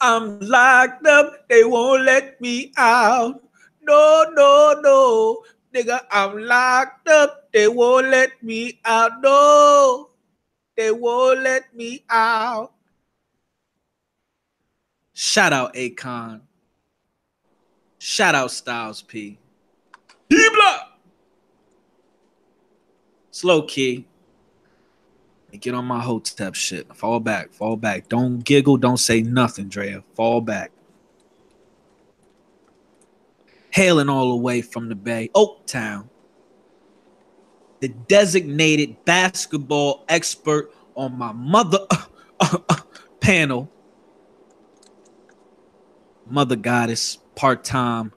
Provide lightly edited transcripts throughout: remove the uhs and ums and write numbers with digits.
I'm locked up. They won't let me out. No, no, no. Nigga, I'm locked up. They won't let me out. No, they won't let me out. Shout out Akon. Shout out Styles P. D-Block. Slow key. Get on my hotep shit. Fall back. Fall back. Don't giggle. Don't say nothing, Drea. Fall back. Hailing all the way from the Bay, Oaktown. The designated basketball expert on my mother panel. Mother goddess, part-time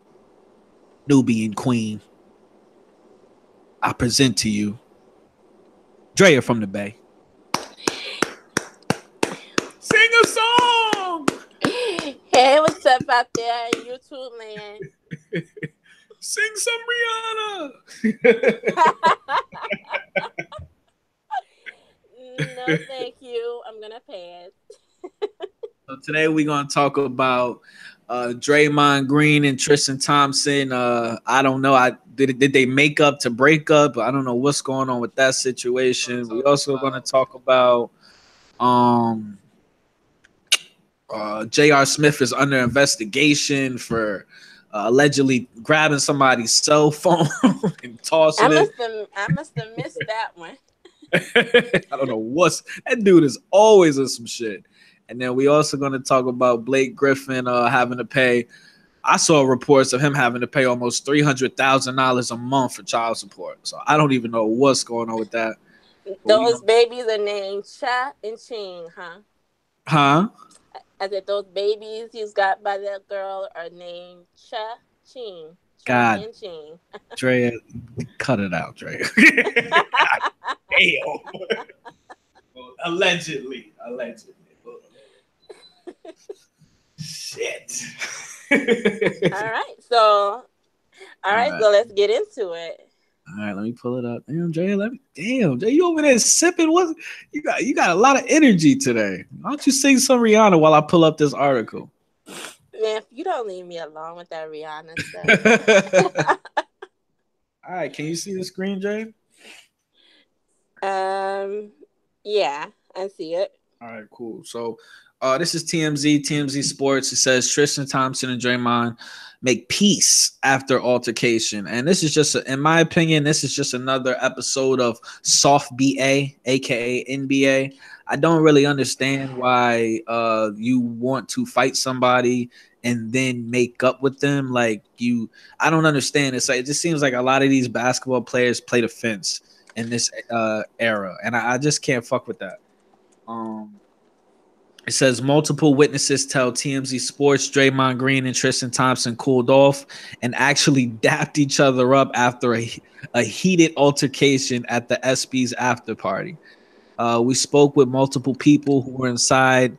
Nubian queen. I present to you Drea from the Bay. Sing a song. Hey, what's up out there in YouTube land? Sing some Rihanna. No, thank you. I'm gonna pass. So today we're gonna talk about Draymond Green and Tristan Thompson. I don't know. Did they make up to break up? I don't know what's going on with that situation. We also gonna talk about J.R. Smith is under investigation for allegedly grabbing somebody's cell phone and tossing it. I must have missed that one. I don't know what's that dude is always in some shit. And then we also going to talk about Blake Griffin having to pay. I saw reports of him having to pay almost $300,000 a month for child support. So I don't even know what's going on with that. Those babies are named Cha and Ching, huh? Huh? I said those babies he's got by that girl are named Cha Ching. God, and Ching. Drea, cut it out, Drea. Damn. Allegedly. Shit. All right, so let's get into it. All right, let me pull it up. Damn, Drea, Drea, you over there sipping? What you got a lot of energy today. Why don't you sing some Rihanna while I pull up this article? Man, if you don't leave me alone with that Rihanna stuff. All right, can you see the screen, Drea? Yeah, I see it. All right, cool. So this is TMZ Sports. It says Tristan Thompson and Draymond make peace after altercation. And this is just, in my opinion, this is just another episode of soft BA, aka NBA. I don't really understand why you want to fight somebody and then make up with them. Like I don't understand. It's like, it just seems like a lot of these basketball players play the fence in this era. And I just can't fuck with that. It says multiple witnesses tell TMZ Sports Draymond Green and Tristan Thompson cooled off and actually dapped each other up after a heated altercation at the SB's after party. We spoke with multiple people who were inside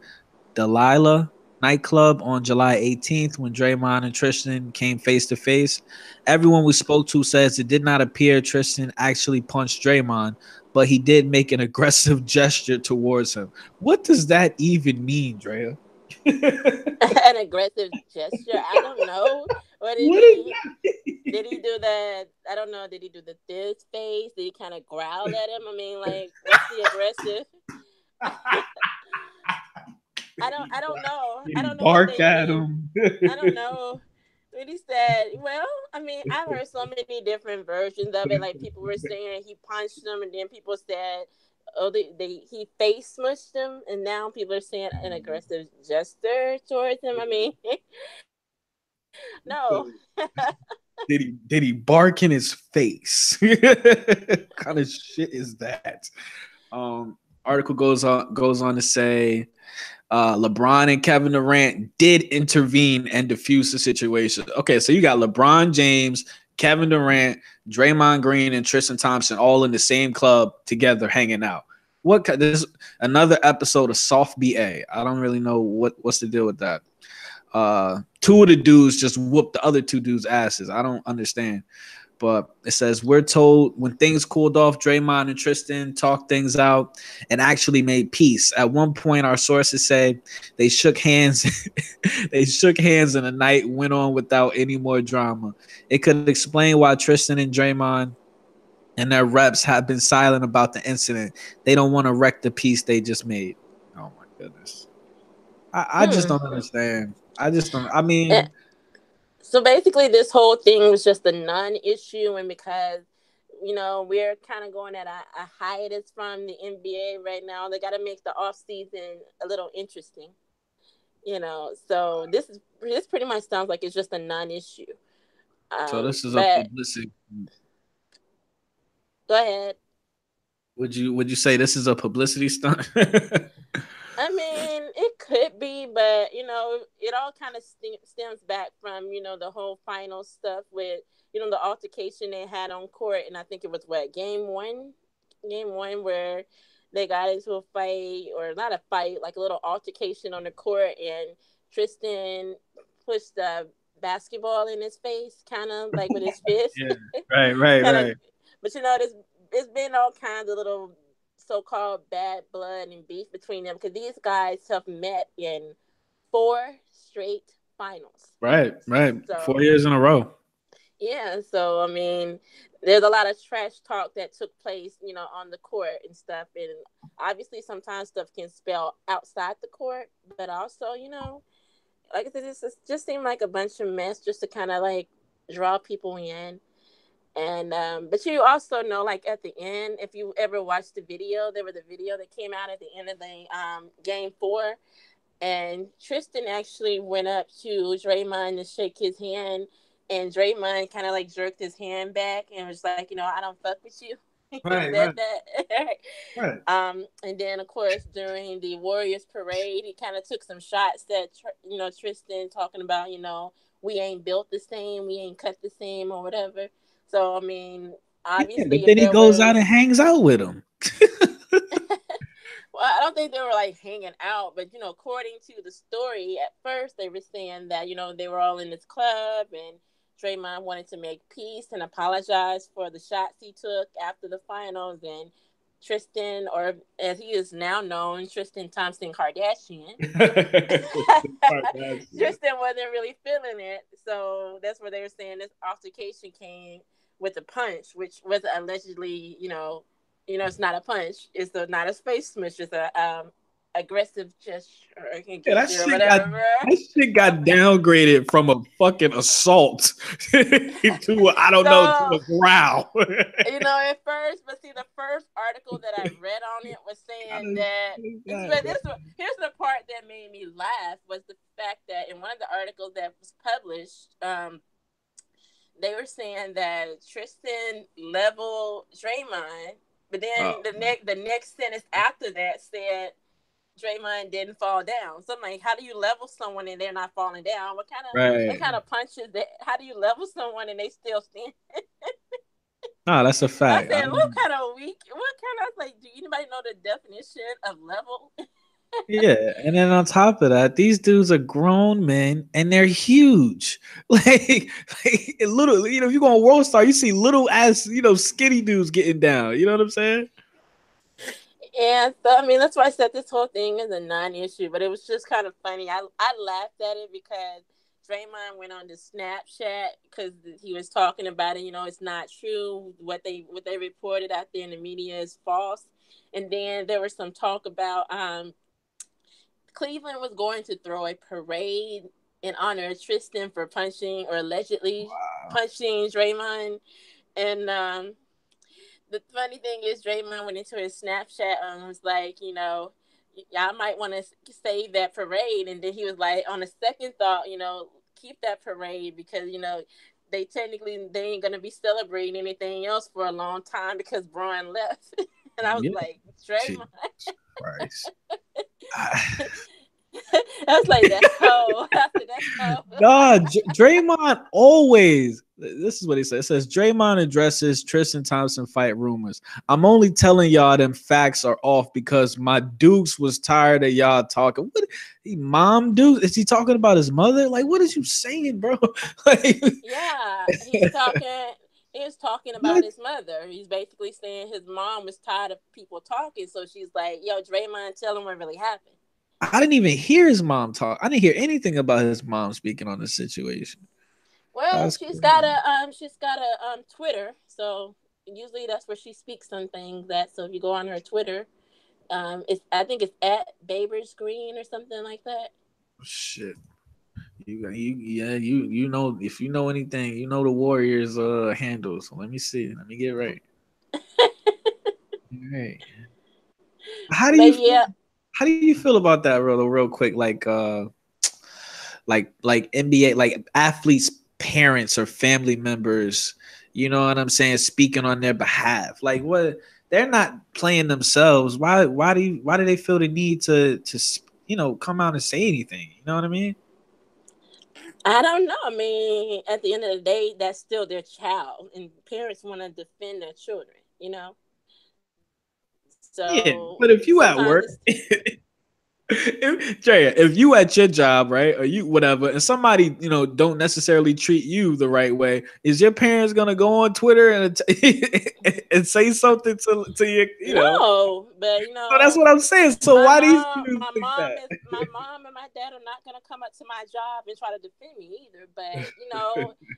Delilah nightclub on July 18th when Draymond and Tristan came face to face. Everyone we spoke to says it did not appear Tristan actually punched Draymond, but he did make an aggressive gesture towards him. What does that even mean, Drea? An aggressive gesture? I don't know. Did he do that? I don't know. Did he do this face? Did he kind of growl at him? I mean, like, what's the aggressive? I don't know. I don't know. Bark at him. I don't know. When he said, well, I mean, I've heard so many different versions of it. Like, people were saying he punched him, and then people said, oh, he face smushed him, and now people are saying an aggressive gesture towards him. I mean, no. Did he bark in his face? What kind of shit is that? Article goes on to say LeBron and Kevin Durant did intervene and diffuse the situation. Okay, so you got LeBron James, Kevin Durant, Draymond Green, and Tristan Thompson all in the same club together hanging out. This is another episode of soft BA. I don't really know what's the deal with that. Two of the dudes just whooped the other two dudes' asses. I don't understand. But it says we're told when things cooled off, Draymond and Tristan talked things out and actually made peace. At one point, our sources say they shook hands. They shook hands, and the night went on without any more drama. It could explain why Tristan and Draymond and their reps have been silent about the incident. They don't want to wreck the peace they just made. Oh my goodness. I just don't understand. I just don't. I mean, so basically, this whole thing was just a non-issue, and because we're kind of going at a hiatus from the NBA right now, they got to make the off season a little interesting. So this pretty much sounds like it's just a non-issue. so this is a But publicity. go ahead. Would you say this is a publicity stunt? I mean, it could be, but it all kind of stems back from the whole final stuff with the altercation they had on court, and I think it was game one where they got into a fight, or not a fight, like a little altercation on the court, and Tristan pushed the basketball in his face, kind of like with his fist. Yeah, right. But it's been all kinds of little so-called bad blood and beef between them, because these guys have met in 4 straight finals. Right. So, 4 years in a row. Yeah, so I mean, there's a lot of trash talk that took place, on the court and stuff, and obviously sometimes stuff can spill outside the court, but also, like I said, it just seemed like a bunch of mess just to kind of like draw people in. And but you also know, like at the end, if you ever watched the video, there was a video that came out at the end of the game 4, and Tristan actually went up to Draymond to shake his hand, and Draymond kind of like jerked his hand back and was like, I don't fuck with you. Right. And then of course during the Warriors parade, he kind of took some shots that Tristan, talking about, we ain't built the same, we ain't cut the same, or whatever. So I mean, obviously, but then he goes out and hangs out with him. Well, I don't think they were like hanging out, but according to the story, at first they were saying that they were all in this club, and Draymond wanted to make peace and apologize for the shots he took after the finals, and Tristan, or as he is now known, Tristan Thompson Kardashian. Tristan wasn't really feeling it, so that's where they were saying this altercation came with a punch, which was allegedly, it's not a punch, it's not a space smash, it's a aggressive gesture. That shit got downgraded from a fucking assault to to a growl. At first, but see, the first article that I read on it was saying that. Here's the part that made me laugh, was the fact that in one of the articles that was published, they were saying that Tristan leveled Draymond, but then the next sentence after that said Draymond didn't fall down. So I'm like, how do you level someone and they're not falling down? What kind of punches that? How do you level someone and they still stand? No, that's a fact. I said, what kind of weak? Do anybody know the definition of level? Yeah, and then on top of that, these dudes are grown men and they're huge. Like little, if you go on World Star, you see little ass, skinny dudes getting down. You know what I'm saying? And so, I mean, that's why I said this whole thing is a non-issue, but it was just kind of funny. I laughed at it because Draymond went on to Snapchat because he was talking about it. It's not true. What they reported out there in the media is false. And then there was some talk about Cleveland was going to throw a parade in honor of Tristan for punching, or allegedly punching, Draymond. And the funny thing is, Draymond went into his Snapchat and was like, y'all might want to save that parade. And then he was like, on a second thought, keep that parade because, they ain't going to be celebrating anything else for a long time because Braun left. And I was like, Draymond. Christ. I was like, that's cold. No, Draymond always. This is what he says. It says Draymond addresses Tristan Thompson fight rumors. I'm only telling y'all them facts are off because my Dukes was tired of y'all talking. What? Mom Dukes? Is he talking about his mother? Like, what is you saying, bro? Yeah, he's talking. He was talking about What? his mother. He's basically saying his mom was tired of people talking, so she's like, "Yo, Draymond, tell him what really happened." I didn't even hear his mom talk. I didn't hear anything about his mom speaking on the situation. Well, That's crazy. she's got a Twitter, so usually that's where she speaks on things. That so if you go on her Twitter, it's I think it's at Babers Green or something like that. Shit. You know, if you know anything, you know the Warriors handle. So let me see. Let me get right. All right. How do you But feel? yeah, How do you feel about that, real quick? Like NBA, like athletes, parents or family members. You know what I'm saying? Speaking on their behalf. Like what? They're not playing themselves. Why do they feel the need to come out and say anything? You know what I mean? I don't know. I mean, at the end of the day, that's still their child, and parents want to defend their children. Yeah, So but if you at sometimes work, it's Drea, if you at your job, right, or you whatever, and somebody don't necessarily treat you the right way, is your parents gonna go on Twitter and and say something to your? no, but So that's what I'm saying. So why do you think that? my mom and my dad are not gonna come up to my job and try to defend me either. But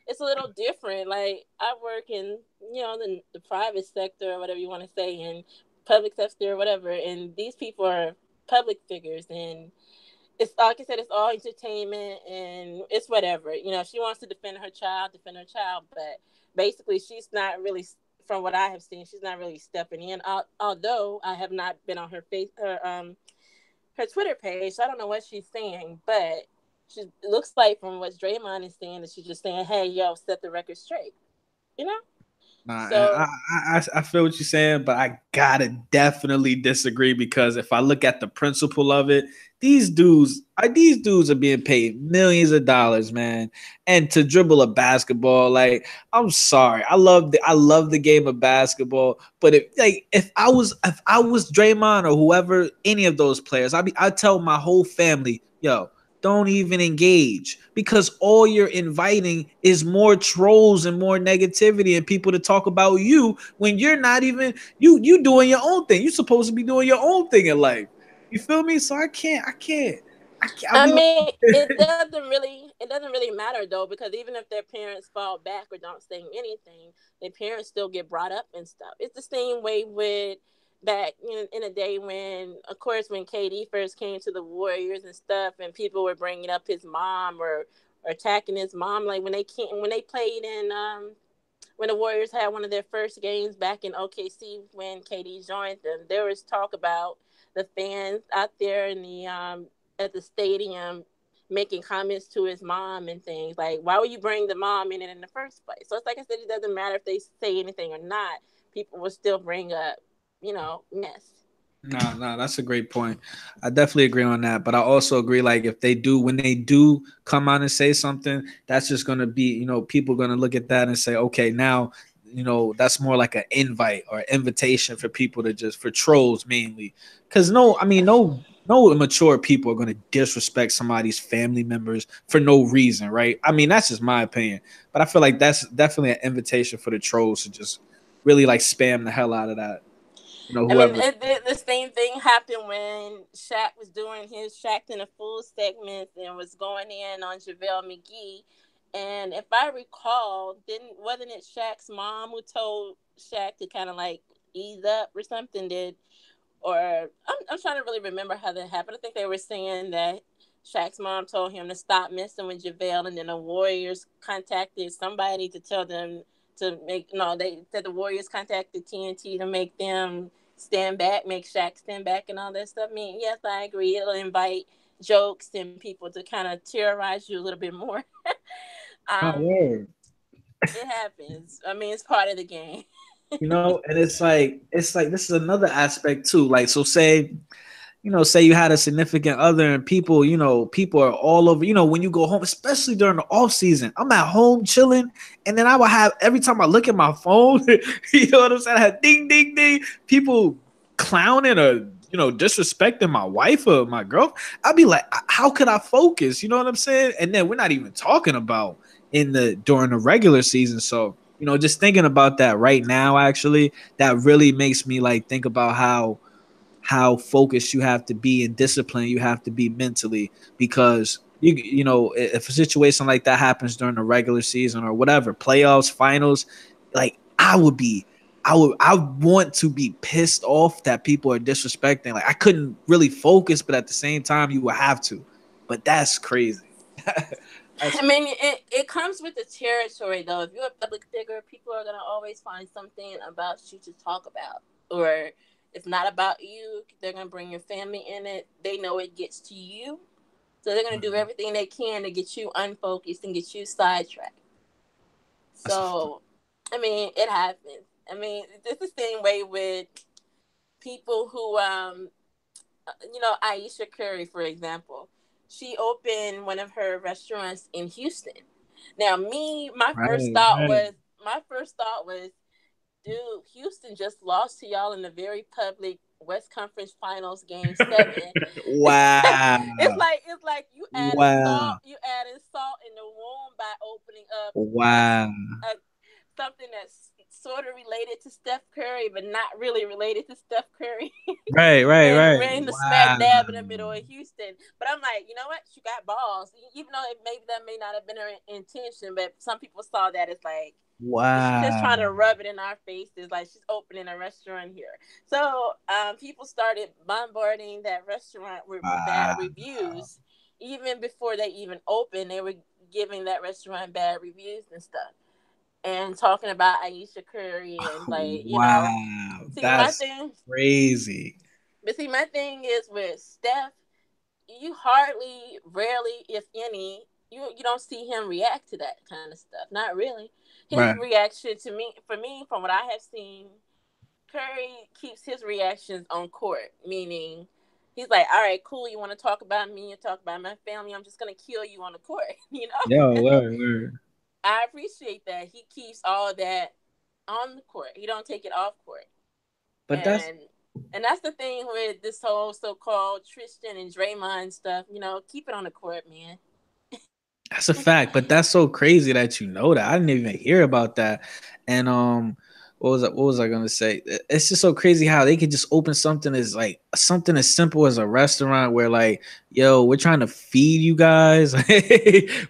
it's a little different. Like I work in the private sector or whatever you want to say, and public sector or whatever, and these people are public figures, and it's like I said, it's all entertainment and it's whatever. She wants to defend her child, but basically she's not really, from what I have seen, she's not really stepping in. Although I have not been on her Twitter page, so I don't know what she's saying, but it looks like from what Draymond is saying that she's just saying, "Hey, yo, set the record straight," you know. Nah, So I feel what you're saying, but I gotta definitely disagree because if I look at the principle of it, these dudes are being paid millions of dollars, man, and to dribble a basketball, like I'm sorry, I love the game of basketball, but if I was Draymond or whoever, any of those players, I tell my whole family, yo, don't even engage because all you're inviting is more trolls and more negativity and people to talk about you when you're not even you doing your own thing. You're supposed to be doing your own thing in life. You feel me? So I can't. I'll I be like, mean, it doesn't really matter though, because even if their parents fall back or don't say anything, their parents still get brought up and stuff. It's the same way with back in a day when, of course, when KD first came to the Warriors and stuff, and people were bringing up his mom or attacking his mom, like when they played in when the Warriors had one of their first games back in OKC when KD joined them, there was talk about the fans out there in the at the stadium making comments to his mom and things like, why would you bring the mom in it in the first place? So it's like I said, it doesn't matter if they say anything or not. People will still bring up, mess. no, that's a great point. I definitely agree on that. But I also agree, like, if they do, when they do come out and say something, that's just going to be, people going to look at that and say, okay, now, that's more like an invite or invitation for people to just, for trolls mainly. Because no immature people are going to disrespect somebody's family members for no reason, right? I mean, that's just my opinion. But I feel like that's definitely an invitation for the trolls to just really like spam the hell out of that. I mean, Whoever. the same thing happened when Shaq was doing his Shaq in a Fool segment and was going in on JaVale McGee. And if I recall, wasn't it Shaq's mom who told Shaq to kind of like ease up or something? Or I'm trying to really remember how that happened. I think they were saying that Shaq's mom told him to stop messing with JaVale, and then the Warriors contacted somebody to tell them to make no. They said the Warriors contacted TNT to make them stand back, make Shaq stand back, and all that stuff. I mean, yes, I agree. It'll invite jokes and people to kind of terrorize you a little bit more. Oh, um, word. it happens. I mean, it's part of the game. And it's like this is another aspect too. Like, so say you had a significant other and people are all over, when you go home, especially during the off season. I'm at home chilling, and then I would have every time I look at my phone, you know what I'm saying? I had ding ding ding, people clowning or disrespecting my wife or my girl. I'd be like, how could I focus? You know what I'm saying? And then we're not even talking about in the during the regular season. So just thinking about that right now, actually, that really makes me like think about how focused you have to be and disciplined you have to be mentally, because if a situation like that happens during the regular season or whatever, playoffs, finals, like I want to be pissed off that people are disrespecting. Like I couldn't really focus, but at the same time you would have to. But that's crazy. I mean, it comes with the territory, though. If you're a public figure, people are gonna always find something about you to talk about, or if not about you, they're gonna bring your family in it. They know it gets to you, so they're gonna do everything they can to get you unfocused and get you sidetracked. So, I mean, it happens. I mean, it's the same way with people who, Aisha Curry, for example. She opened one of her restaurants in Houston. Now, Right, right. my first thought was, dude, Houston just lost to y'all in the very public West Conference Finals Game 7. Wow. it's like Wow. you added salt in the wound by opening up Wow. a something that's sort of related to Steph Curry, but not really related to Steph Curry. Right, right, And right. ran the smack Wow. dab in the middle of Houston. But I'm like, you know what? She got balls. Even though maybe that may not have been her intention, but some people saw that as like, she's just Wow. trying to rub it in our faces, like she's opening a restaurant here. So people started bombarding that restaurant with bad Wow. reviews. Even before they even opened, they were giving that restaurant bad reviews and stuff, and talking about Aisha Curry and like, Wow. see my That's thing. crazy. But see, my thing is with Steph, you rarely, if any, you don't see him react to that kind of stuff. Not really. His Right. reaction to me, for me, from what I have seen, Curry keeps his reactions on court, meaning he's like, all right, cool, you want to talk about me and talk about my family, I'm just gonna kill you on the court. Yo, word. I appreciate that he keeps all that on the court. He don't take it off court. But that's And that's the thing with this whole so-called Tristan and Draymond stuff. Keep it on the court, man. That's a fact, but that's so crazy that you know that. I didn't even hear about that. And what was I gonna say? It's just so crazy how they could just open something as simple as a restaurant where like, yo, we're trying to feed you guys.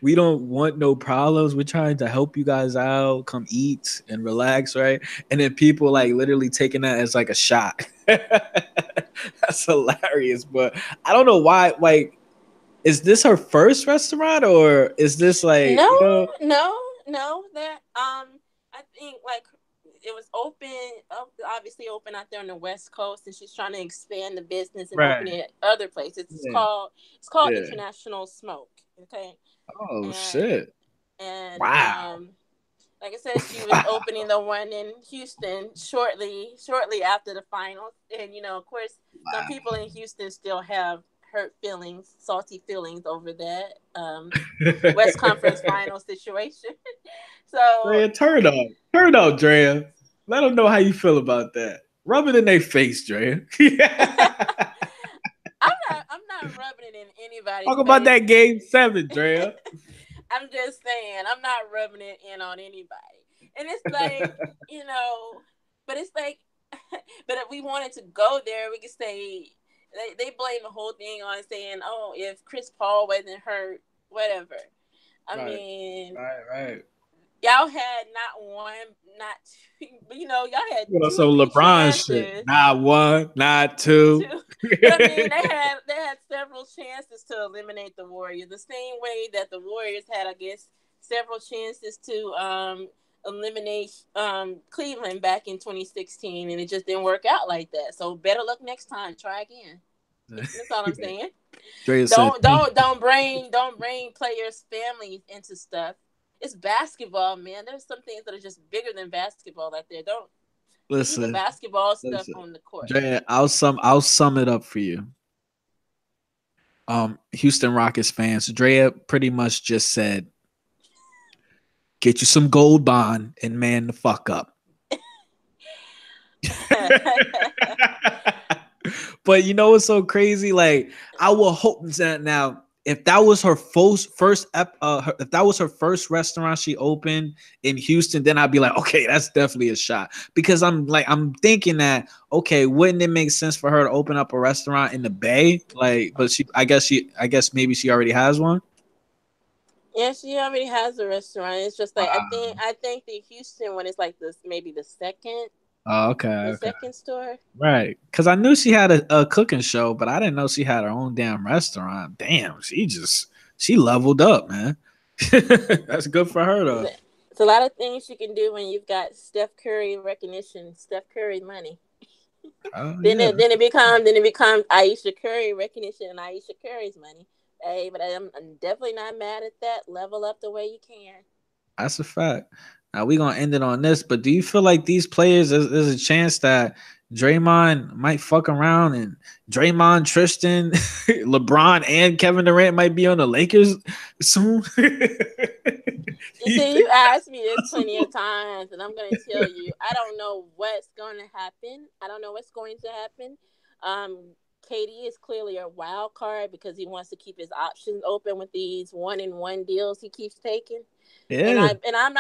We don't want no problems. We're trying to help you guys out. Come eat and relax, right? And then people like literally taking that as like a shot. That's hilarious. But I don't know why, like, is this her first restaurant or is this like, No, no. That I think like it was open, obviously open out there on the West Coast, and she's trying to expand the business and open right? it other places. It's Yeah, called yeah. International Smoke. Okay, Oh and shit! and Wow. like I said, she was opening the one in Houston shortly after the finals. And of course, some people in Houston still have hurt feelings, salty feelings over that West Conference final situation. So Drea, turn up, Drea. Let them know how you feel about that. Rub it in their face, Drea. I'm not rubbing it in anybody's Talk about face. that game 7, Drea. I'm just saying, I'm not rubbing it in on anybody. And it's like, but it's like, but if we wanted to go there, we could say they blame the whole thing on saying, oh, if Chris Paul wasn't hurt, whatever. I Right, mean, right. y'all had not one, not two, but y'all had You know, two or some three LeBron shit. chances Not one, not two. to. But I mean, they had several chances to eliminate the Warriors. The same way that the Warriors had, I guess, several chances to eliminate Cleveland back in 2016, and it just didn't work out like that. So better luck next time. Try again. That's all I'm saying. Drea said, Don't "Thank don't you." don't bring players' families into stuff. It's basketball, man. There's some things that are just bigger than basketball out there. Don't leave the Listen, basketball stuff listen, on the court. Drea. I'll sum it up for you. Houston Rockets fans, Drea pretty much just said, get you some gold bond and man the fuck up. But you know what's so crazy? Like, I will hope that now if that was her if that was her first restaurant she opened in Houston, then I'd be like, okay, that's definitely a shot. Because I'm thinking that, okay, wouldn't it make sense for her to open up a restaurant in the Bay? Like, but I guess maybe she already has one. Yeah, she already has a restaurant. It's just like Wow. I think the Houston one is like this, maybe Oh, okay, the okay. second store. Right. Because I knew she had a cooking show, but I didn't know she had her own damn restaurant. Damn, she leveled up, man. That's good for her though. It's a lot of things you can do when you've got Steph Curry recognition, Steph Curry money. Oh Then yeah. then it becomes Aisha Curry recognition and Aisha Curry's money. Hey, but I'm definitely not mad at that. Level up the way you can. That's a fact. Now we gonna end it on this, but do you feel like these players there's a chance that Draymond might fuck around and Draymond, Tristan, LeBron, and Kevin Durant might be on the Lakers soon? You You see, think you asked me this plenty of possible? times, and I'm going to tell you, I don't know what's going to happen. I don't know what's going to happen. KD is clearly a wild card because he wants to keep his options open with these one-and-one deals he keeps taking. Yeah, And I'm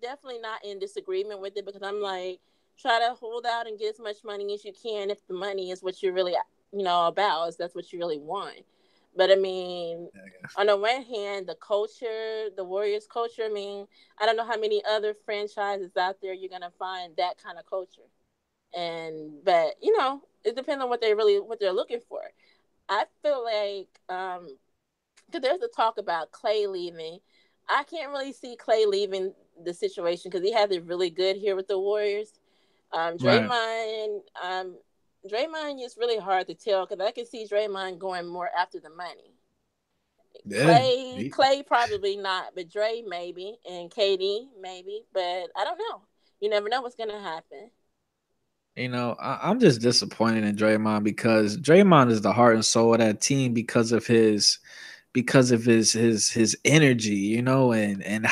definitely not in disagreement with it because I'm like, try to hold out and get as much money as you can if the money is what you're really, about, if that's what you really want. But I mean, on the one hand, the culture, the Warriors culture, I mean, I don't know how many other franchises out there you're gonna find that kind of culture. And but it depends on what they're looking for. I feel like because there's the talk about Clay leaving. I can't really see Clay leaving the situation because he has it really good here with the Warriors. right. Draymond is really hard to tell because I can see Draymond going more after the money. Yeah. Clay probably not, but Dre maybe, and KD maybe, but I don't know. You never know what's gonna happen. I'm just disappointed in Draymond because Draymond is the heart and soul of that team because of his energy, and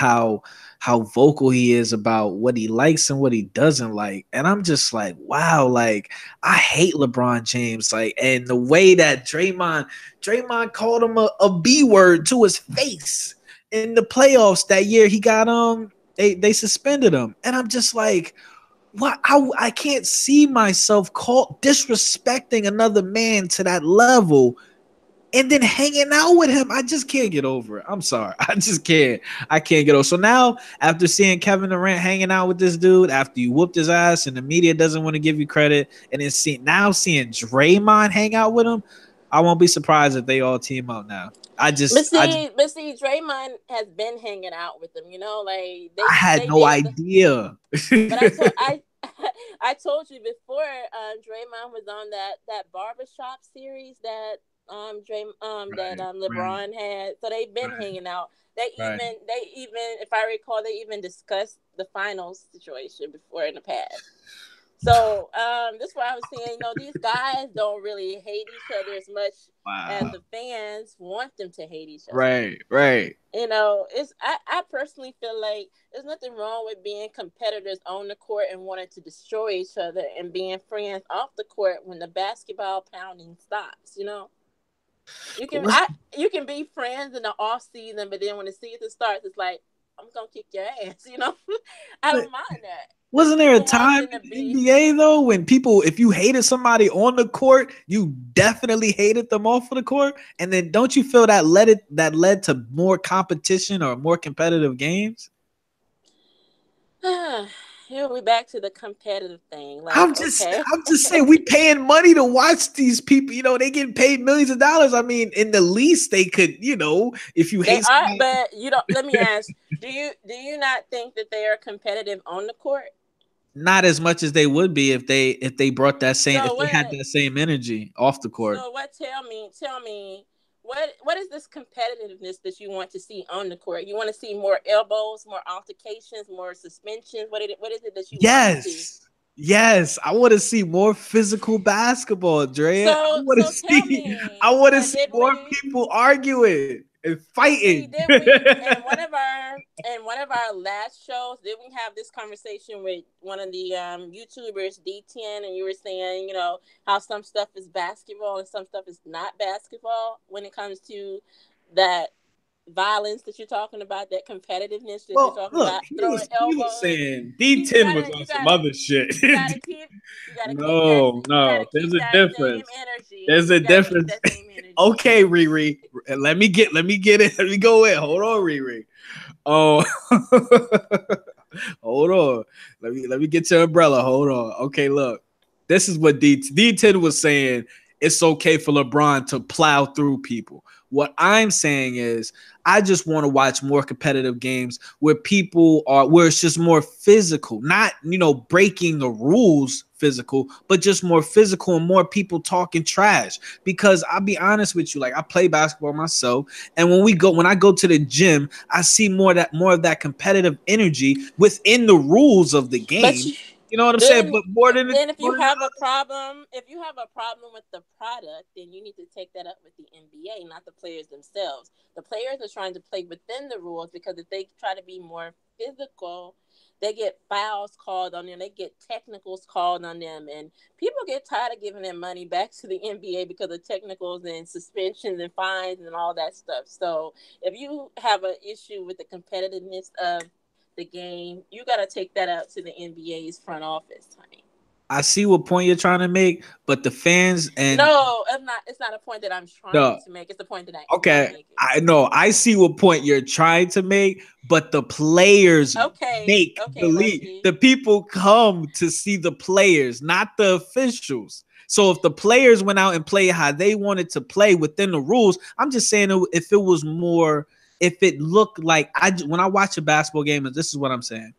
how vocal he is about what he likes and what he doesn't like. And I'm just like, wow, like I hate LeBron James, like, and the way that Draymond called him a B word to his face in the playoffs that year. He got they suspended him, and I'm just like, what? I can't see myself disrespecting another man to that level and then hanging out with him. I just can't get over it. I'm sorry. I just can't. I can't get over. So now, after seeing Kevin Durant hanging out with this dude, after you whooped his ass and the media doesn't want to give you credit, and then seeing Draymond hang out with him, I won't be surprised if they all team up now. But see, Draymond has been hanging out with them. Like I had they no did. idea. But I told I told you before. Draymond was on that barbershop series that Right, right, LeBron had. So they've been right, hanging out. right. They even, if I recall, they even discussed the finals situation before in the past. So this is why I was saying, these guys don't really hate each other as much as Wow. the fans want them to hate each other. Right, right. I personally feel like there's nothing wrong with being competitors on the court and wanting to destroy each other and being friends off the court when the basketball pounding stops. You But can was I you can be friends in the off season, but then when the season starts, it's like, I'm gonna kick your ass. I don't mind that. But Wasn't there a people want time them to in the be. NBA though when people, if you hated somebody on the court, you definitely hated them off of the court? And then don't you feel that led to more competition or more competitive games? Here we back to the competitive thing. Like, I'm just okay. I'm just saying we paying money to watch these people. They getting paid millions of dollars. I mean, in the least they could, if you They hate are, somebody, but you don't. Let me ask: Do you not think that they are competitive on the court? not as much as they would be if they brought that same So if they had what? that same energy off the court. So what? Tell me, what is this competitiveness that you want to see on the court? You want to see more elbows, more altercations, more suspensions. What is it that you want to see? Yes. Yes. I want to see more physical basketball, Drea. I want to So tell see I me, want to see did more we? people arguing and See, fighting. did we in one of our last shows, did we have this conversation with one of the YouTubers, D10, and you were saying, how some stuff is basketball and some stuff is not basketball when it comes to that violence that you're talking about, that competitiveness that you're Well, talking look, about, throwing he was elbows. saying You D10 gotta, was you on some gotta, other shit. you gotta keep, you gotta keep that, No, you gotta no, keep there's a that same difference. energy. There's a You gotta keep difference. that same energy. Okay, Riri, let me get it. Let me go in. Hold on, Riri. Oh, hold on. Let me get your umbrella. Hold on. Okay, look. This is what D10 was saying. It's okay for LeBron to plow through people. What I'm saying is, I just want to watch more competitive games where it's just more physical, not, breaking the rules physical, but just more physical and more people talking trash. Because I'll be honest with you, like, I play basketball myself, and when I go to the gym, I see more of that competitive energy within the rules of the But game. You know what I'm saying? then, But more than then if more you than the have a other. problem, if you have a problem with the product, then you need to take that up with the NBA, not the players themselves. The players are trying to play within the rules, because if they try to be more physical, they get fouls called on them, they get technicals called on them, and people get tired of giving their money back to the NBA because of technicals and suspensions and fines and all that stuff. So if you have an issue with the competitiveness of the game, you got to take that out to the NBA's front office, honey. I see what point you're trying to make, but the fans and No, I'm not. It's not a point that I'm trying the to make. It's the point that I am okay, making. I know I see what point you're trying to make, but the players Okay, make okay, believe. Lucky. The people come to see the players, not the officials. So if the players went out and played how they wanted to play within the rules, I'm just saying, if it was more, if it looked like when I watch a basketball game, and this is what I'm saying,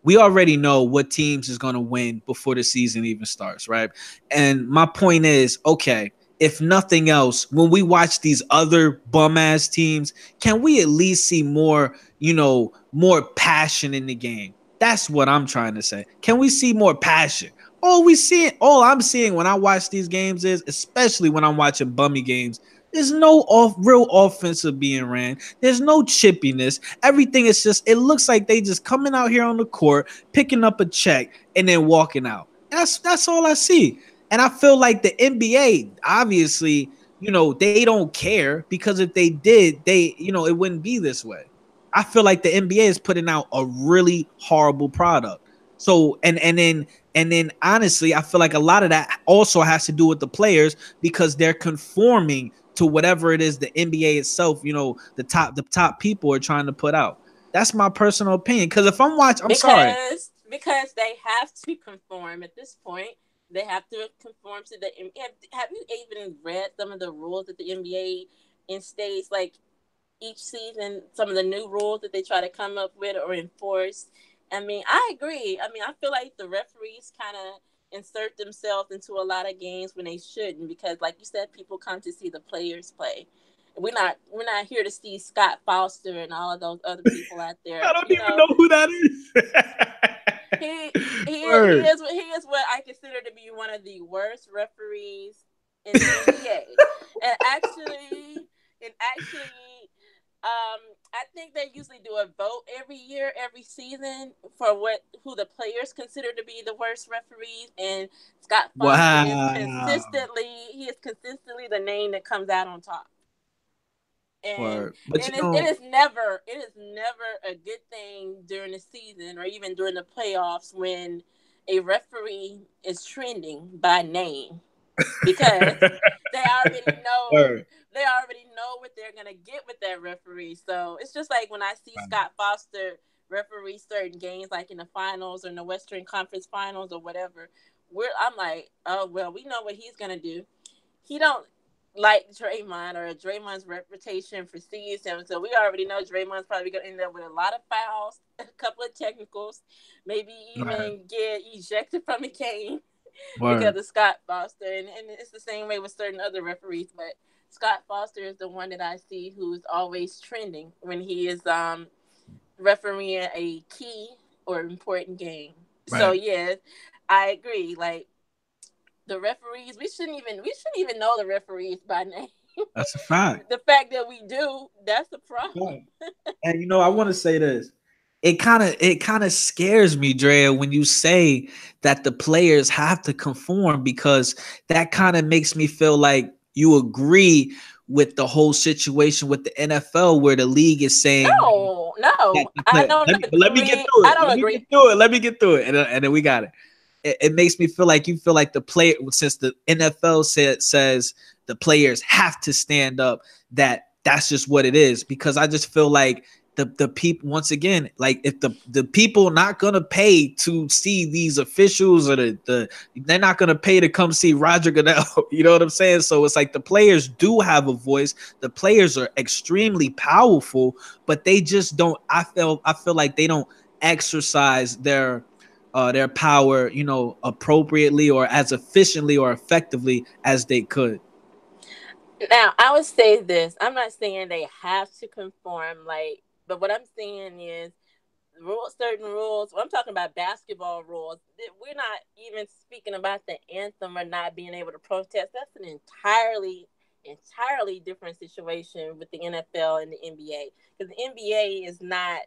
we already know what teams is going to win before the season even starts, right? And my point is, okay, if nothing else, when we watch these other bum ass teams, can we at least see more, more passion in the game? That's what I'm trying to say. Can we see more passion? All I'm seeing when I watch these games is, especially when I'm watching bummy games, there's no real offensive being ran. There's no chippiness. Everything is just, it looks like they just coming out here on the court, picking up a check, and then walking out. That's all I see. And I feel like the NBA, obviously, they don't care, because if they did, it wouldn't be this way. I feel like the NBA is putting out a really horrible product. So and then honestly, I feel like a lot of that also has to do with the players, because they're conforming to whatever it is the NBA itself, the top people are trying to put out. That's my personal opinion. Because if I'm sorry. Because they have to conform at this point. They have to conform to the. Have you even read some of the rules that the NBA instates? Like each season, some of the new rules that they try to come up with or enforce. I mean, I agree. I mean, I feel like the referees kind of insert themselves into a lot of games when they shouldn't, because, like you said, people come to see the players play. We're not here to see Scott Foster and all of those other people out there. I don't even know who that He is. he Word. he is what I consider to be one of the worst referees in the NBA. And actually, I think they usually do a vote every year, every season, for who the players consider to be the worst referees. And Scott Foster is Wow. consistently the name that comes out on top. And Word. But it is never a good thing during the season or even during the playoffs when a referee is trending by name, because they already know Word. they already know what they're gonna get with that referee. So it's just like when I see Scott Foster referee certain games, like in the finals or in the Western Conference Finals or whatever. I'm like, oh well, we know what he's gonna do. He don't like Draymond, or Draymond's reputation precedes him. So we already know Draymond's probably going to end up with a lot of fouls, a couple of technicals, maybe Word. even get ejected from the game because Word. of Scott Foster. And it's the same way with certain other referees. But Scott Foster is the one that I see who's always trending when he is refereeing a key or important game. So, Right. yes, I agree. Like, the referees, we shouldn't even know the referees by name. That's a fact. The fact that we do, that's the problem. Right. And I want to say this. It kind of scares me, Drea, when you say that the players have to conform, because that kind of makes me feel like you agree with the whole situation with the NFL, where the league is saying No, that no, the I player, don't let me get agree. through I it. don't Let me agree. get through it. Let me get through it. And then we got it. It makes me feel like you feel like the player, since the NFL says the players have to stand up, that's just what it is. Because I just feel like the people, once again, like if the people not gonna pay to see these officials, or they're not gonna pay to come see Roger Goodell. You know what I'm saying? So it's like the players do have a voice. The players are extremely powerful, but they just don't. I feel like they don't exercise their power, appropriately or as efficiently or effectively as they could. Now, I would say this. I'm not saying they have to conform, but what I'm saying is certain rules. Well, I'm talking about basketball rules. We're not even speaking about the anthem or not being able to protest. That's an entirely different situation with the NFL and the NBA, because the NBA is not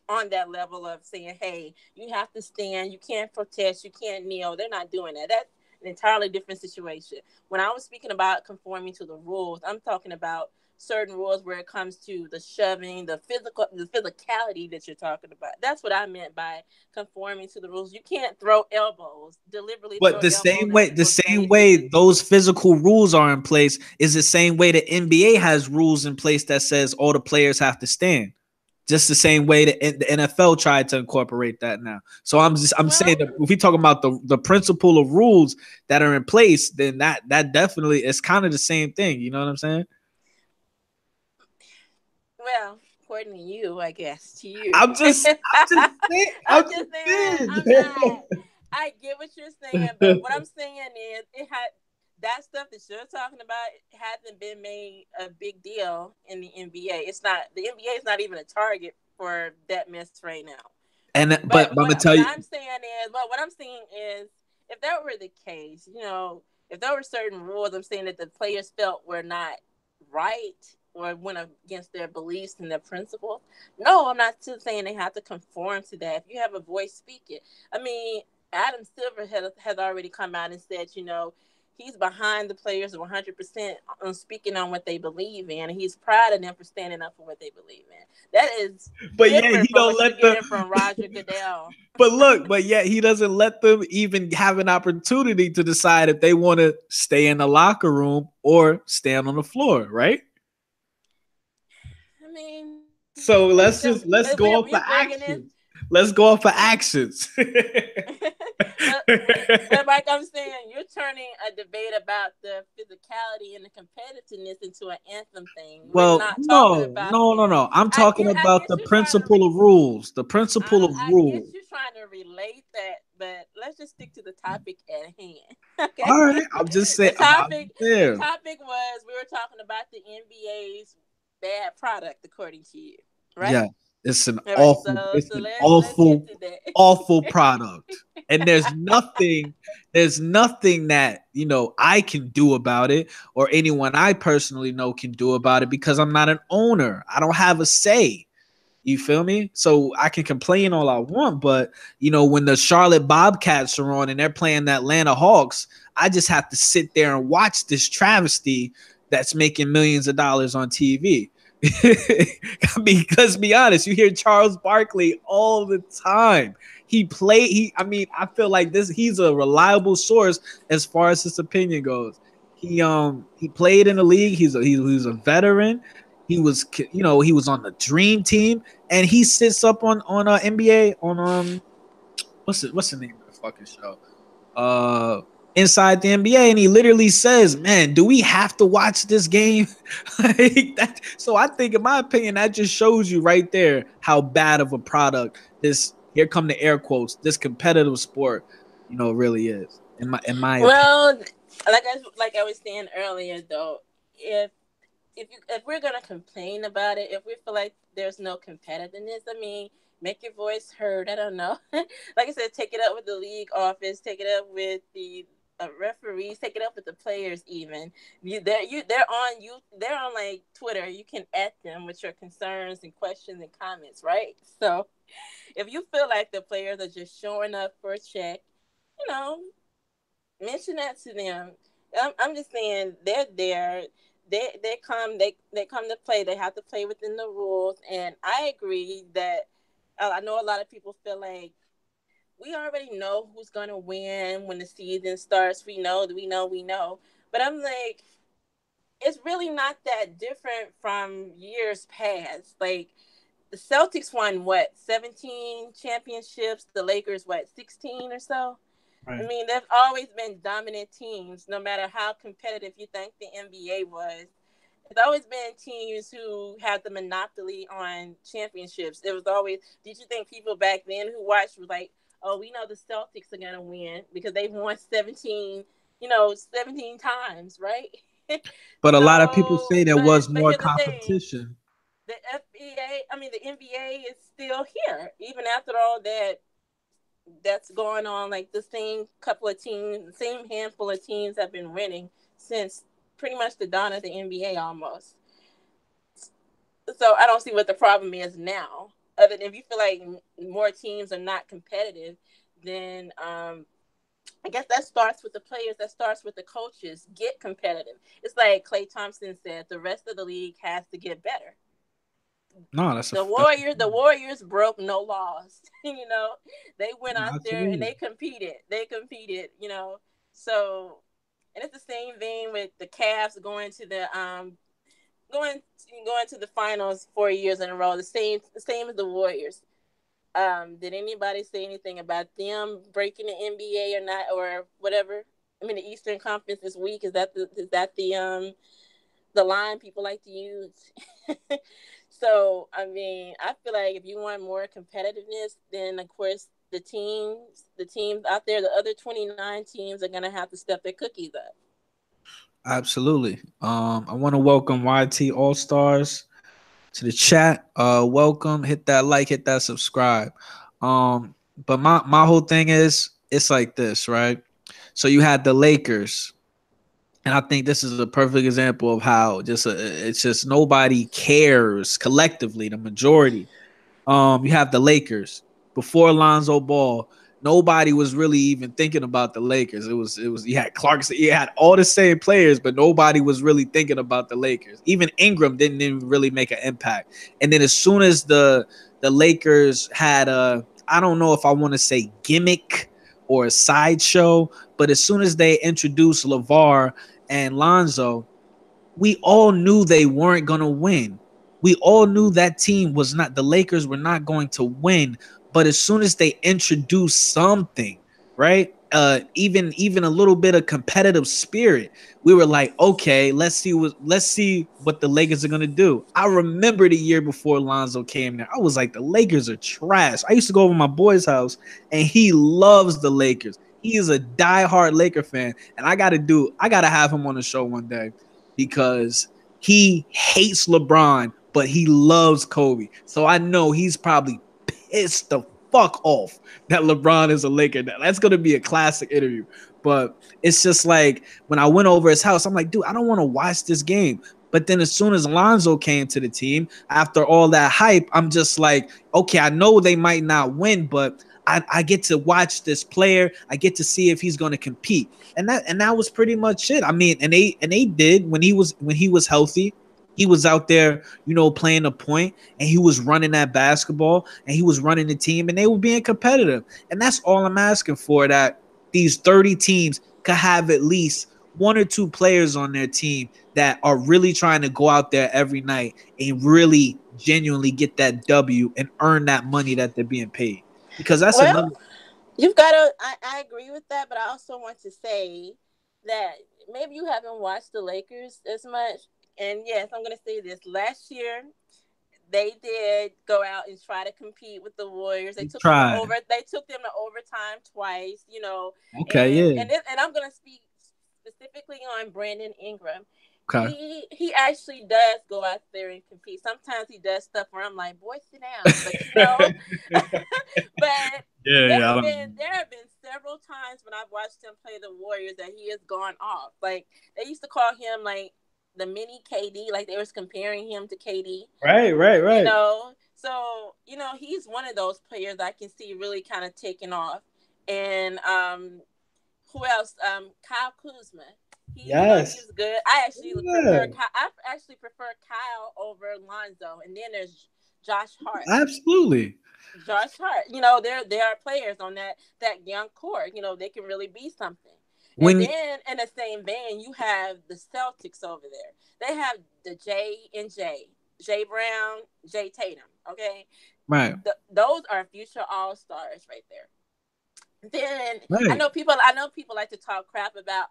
on that level of saying, hey, you have to stand, you can't protest, you can't kneel. They're not doing that. That's an entirely different situation. When I was speaking about conforming to the rules, I'm talking about certain rules where it comes to the shoving, the physicality that you're talking about. That's what I meant by conforming to the rules. You can't throw elbows, deliberately But throw the elbows same in way, the people's same faces. way those physical rules are in place is the same way the NBA has rules in place that says all the players have to stand. Just the same way that the NFL tried to incorporate that now. So I'm Well, saying that if we talk about the principle of rules that are in place, then that definitely is kind of the same thing. You know what I'm saying? well, according to you, I guess to you. I'm just saying, I'm I'm just just saying. I'm saying. not. I get what you're saying, but what I'm saying is, it had that stuff that you're talking about hasn't been made a big deal in the NBA. It's not. The NBA is not even a target for that mess right now. And But but I'm gonna tell what you, I'm saying is, but what I'm saying is, if that were the case, if there were certain rules, I'm saying that the players felt were not right or went against their beliefs and their principles. No, I'm not still saying they have to conform to that. If you have a voice, speak it. I mean, Adam Silver has already come out and said, he's behind the players 100% on speaking on what they believe in, and he's proud of them for standing up for what they believe in. That is but yeah, different he from don't what you're let the. getting from Roger Goodell. But look, but yet he doesn't let them even have an opportunity to decide if they want to stay in the locker room or stand on the floor, right? I mean, So that's let's go we're off for bringing in. actions. Let's go off for actions. but like I'm saying, you're turning a debate about the physicality and the competitiveness into an anthem thing. We're Well, not talking no, about no, no, the. no. I'm talking I about get the you trying to. principle of rules. The principle of I get rules. you trying to relate that, but let's just stick to the topic at hand. Okay. All right, I'm just saying. I'm The there. topic was we were talking about the NBA's bad product, according to you, right? Yeah, it's an All right. awful, So it's an let's get awful, to that. awful product. And there's nothing that I can do about it, or anyone I personally know can do about it, because I'm not an owner. I don't have a say. You feel me? So I can complain all I want, but when the Charlotte Bobcats are on and they're playing the Atlanta Hawks, I just have to sit there and watch this travesty that's making millions of dollars on TV. I mean, let's be honest. You hear Charles Barkley all the time. I mean, I feel like he's a reliable source as far as his opinion goes. He played in the league. He's a veteran. He was on the dream team, and he sits up on NBA on what's the name of the fucking show? Inside the NBA, and he literally says, "Man, do we have to watch this game?" Like that. So I think, in my opinion, that just shows you right there how bad of a product this, here come the air quotes, this competitive sport, really is. In my opinion. Well, like I was saying earlier, though, if we're gonna complain about it, if we feel like there's no competitiveness, I mean, make your voice heard. I don't know. Like I said, take it up with the league office, take it up with the referees, take it up with the players. Even they're on like Twitter. You can at them with your concerns and questions and comments, right? So if you feel like the players are just showing up for a check, you know, mention that to them. I'm just saying they're there. they come to play. They have to play within the rules, and I agree that I know a lot of people feel like we already know who's gonna win when the season starts. We know. But I'm like, it's really not that different from years past. Like the Celtics won what 17 championships. The Lakers what 16 or so. I Right. mean, there's always been dominant teams, no matter how competitive you think the NBA was. There's always been teams who had the monopoly on championships. There was always. Did you think people back then who watched was like, oh, we know the Celtics are gonna win because they've won 17, 17 times, right? But a lot of people So, say there but was but more here's the thing: competition. the FBA, I mean, the NBA is still here even after all that's going on. Like the same couple of teams, the same handful of teams have been winning since pretty much the dawn of the NBA almost. So I don't see what the problem is now. Other than if you feel like more teams are not competitive, then I guess that starts with the players. That starts with the coaches. Get competitive. It's like Klay Thompson said: the rest of the league has to get better. No, that's The Warriors broke no laws. They went no, out there and absolutely. they competed. So, and it's the same vein with the Cavs going going to the finals 4 years in a row. The same as the Warriors. Did anybody say anything about them breaking the NBA or not or whatever? I mean, the Eastern Conference this week is that the line people like to use. So, I mean, I feel like if you want more competitiveness, then of course the teams out there, the other 29 teams are gonna have to step their cookies up. Absolutely. I want to welcome YT All Stars to the chat. Welcome. Hit that like, hit that subscribe. But my whole thing is it's like this, right? So you had the Lakers, and I think this is a perfect example of how it's just nobody cares collectively, the majority. You have the Lakers before Lonzo Ball. Nobody was really even thinking about the Lakers. It was you had Clarkson, you had all the same players, but nobody was really thinking about the Lakers. Even Ingram didn't even really make an impact. And then as soon as the Lakers had a, I don't know if I want to say gimmick or a sideshow, but as soon as they introduced LeVar and Lonzo, we all knew they weren't going to win. We all knew that team was not, the Lakers were not going to win. But as soon as they introduced something, right? Even a little bit of competitive spirit, we were like, okay, let's see what the Lakers are gonna do. I remember the year before Lonzo came there. I was like, the Lakers are trash. I used to go over to my boy's house, and he loves the Lakers. He is a diehard Laker fan, and I gotta have him on the show one day because he hates LeBron, but he loves Kobe. So I know he's probably pissed the fuck off that LeBron is a Laker. That's going to be a classic interview. But it's just like when I went over his house, I'm like, dude, I don't want to watch this game. But then as soon as Lonzo came to the team, after all that hype, I'm just like, okay, I know they might not win, but I get to watch this player. I get to see if he's going to compete, and that was pretty much it. I mean, and they did when he was healthy. He was out there, playing the point, and he was running that basketball, and he was running the team, and they were being competitive. And that's all I'm asking for. That these 30 teams could have at least one or two players on their team that are really trying to go out there every night and really genuinely get that W and earn that money that they're being paid. Because that's Well, another. you've got to. I agree with that, but I also want to say that maybe you haven't watched the Lakers as much. And yes, I'm going to say this. Last year, they did go out and try to compete with the Warriors. They They took them to tried. over. They took them to overtime twice. Okay, yeah. And I'm going to speak specifically on Brandon Ingram. Okay. He actually does go out there and compete. Sometimes he does stuff where I'm like, boy, sit down. But Yeah, there yeah. I have don't. been there have been several times when I've watched him play the Warriors that he has gone off. Like they used to call him like the mini KD, like they was comparing him to KD. Right, right, right. So he's one of those players I can see really kind of taking off. And who else? Kyle Kuzma. He's Yes. good. I actually Yeah. prefer Kyle over Lonzo, and then there's Josh Hart. Absolutely. Josh Hart. There are players on that young core. They can really be something. And When then in the same vein, you have the Celtics over there. They have the Jay Brown, Jay Tatum. Okay, right, those are future All Stars right there. Then I right. know people like to talk crap about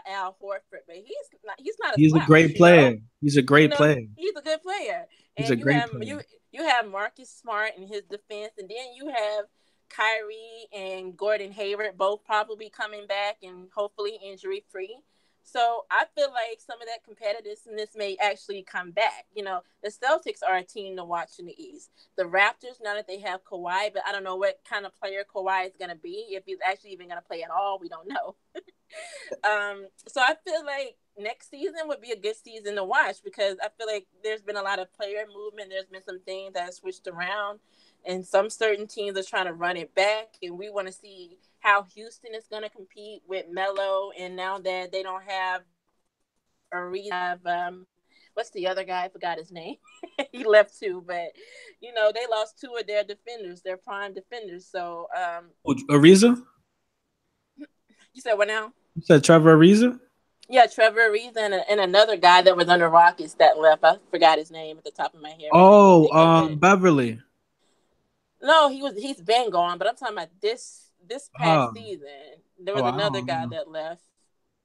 Al Horford, but he's not a He's a slouch. great player. He's a great player. He's a good player. He's a And you great have player. you have Marcus Smart in his defense, and then you have Kyrie and Gordon Hayward both probably coming back and hopefully injury free. So I feel like some of that competitiveness may actually come back. The Celtics are a team to watch in the East. The Raptors, now that they have Kawhi, but I don't know what kind of player Kawhi is going to be. If he's actually even going to play at all, we don't know. So I feel like next season would be a good season to watch because I feel like there's been a lot of player movement. There's been some things that have switched around, and some certain teams are trying to run it back. And we want to see how Houston is going to compete with Melo. And now that they don't have what's the other guy? I forgot his name. He left too, but they lost two of their defenders, their prime defenders. So Ariza? you said what now? You said Trevor Ariza? Yeah, Trevor Reeves and another guy that was on the Rockets that left. I forgot his name at the top of my head right now. I can't Oh, think of it. Beverly. No, he's been gone, but I'm talking about this past Oh, season. There oh, was I another don't guy know. that left.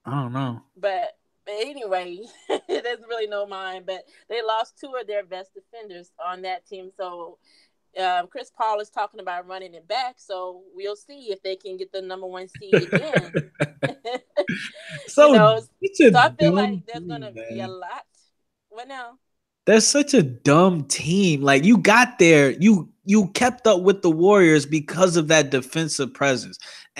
I don't know. But anyway, there's really no mind. But they lost two of their best defenders on that team. So Chris Paul is talking about running it back. So we'll see if they can get the number one seed again. you So know, it's a so I feel dumb like there's team, gonna be a man. lot. What now? They're such a dumb team. Like you got there, you kept up with the Warriors because of that defensive presence.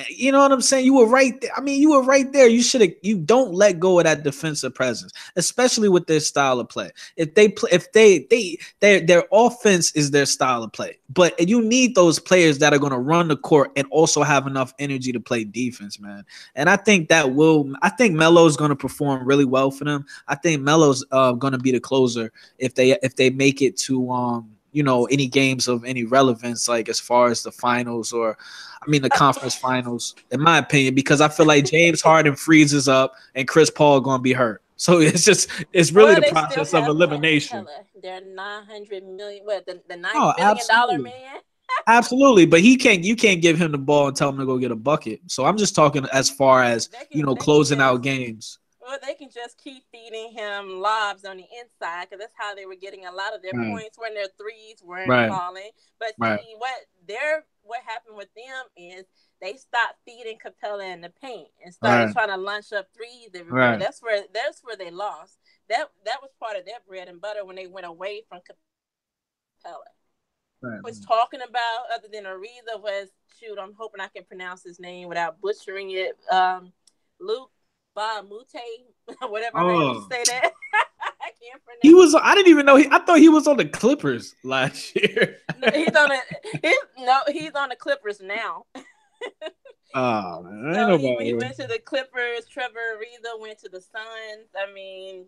You know what I'm saying? You were right there. I mean, you were right there. You don't let go of that defensive presence, especially with their style of play. If they play, if their offense is their style of play, but you need those players that are going to run the court and also have enough energy to play defense, man. And I think Melo's going to perform really well for them. I think Melo's going to be the closer if they make it to any games of any relevance, like as far as the finals or the conference finals, in my opinion, because I feel like James Harden freezes up and Chris Paul gonna be hurt. So it's really Well, the they still process of have Clint elimination. Capella. They're 900 million. What the Oh, $90 million absolutely. man? Absolutely, but you can't give him the ball and tell him to go get a bucket. So I'm just talking as far as, They can closing out just games. they can just keep feeding him lobs on the inside because that's how they were getting a lot of their Right, points when their threes weren't right, falling. But right, see what happened with them is they stopped feeding Capella in the paint and started right, trying to lunch up threes everywhere. right, That's where they lost. That was part of their bread and butter when they went away from Capella. right. Was talking about other than Ariza was shoot. I'm hoping I can pronounce his name without butchering it. Luke Bamute, whatever, however you Oh, say that. I can't he pronounce was. I didn't even know. I thought he was on the Clippers last year. it. No, he's on he's on the Clippers now. Oh man, ain't So he nobody. went to the Clippers. Trevor Ariza went to the Suns. I mean,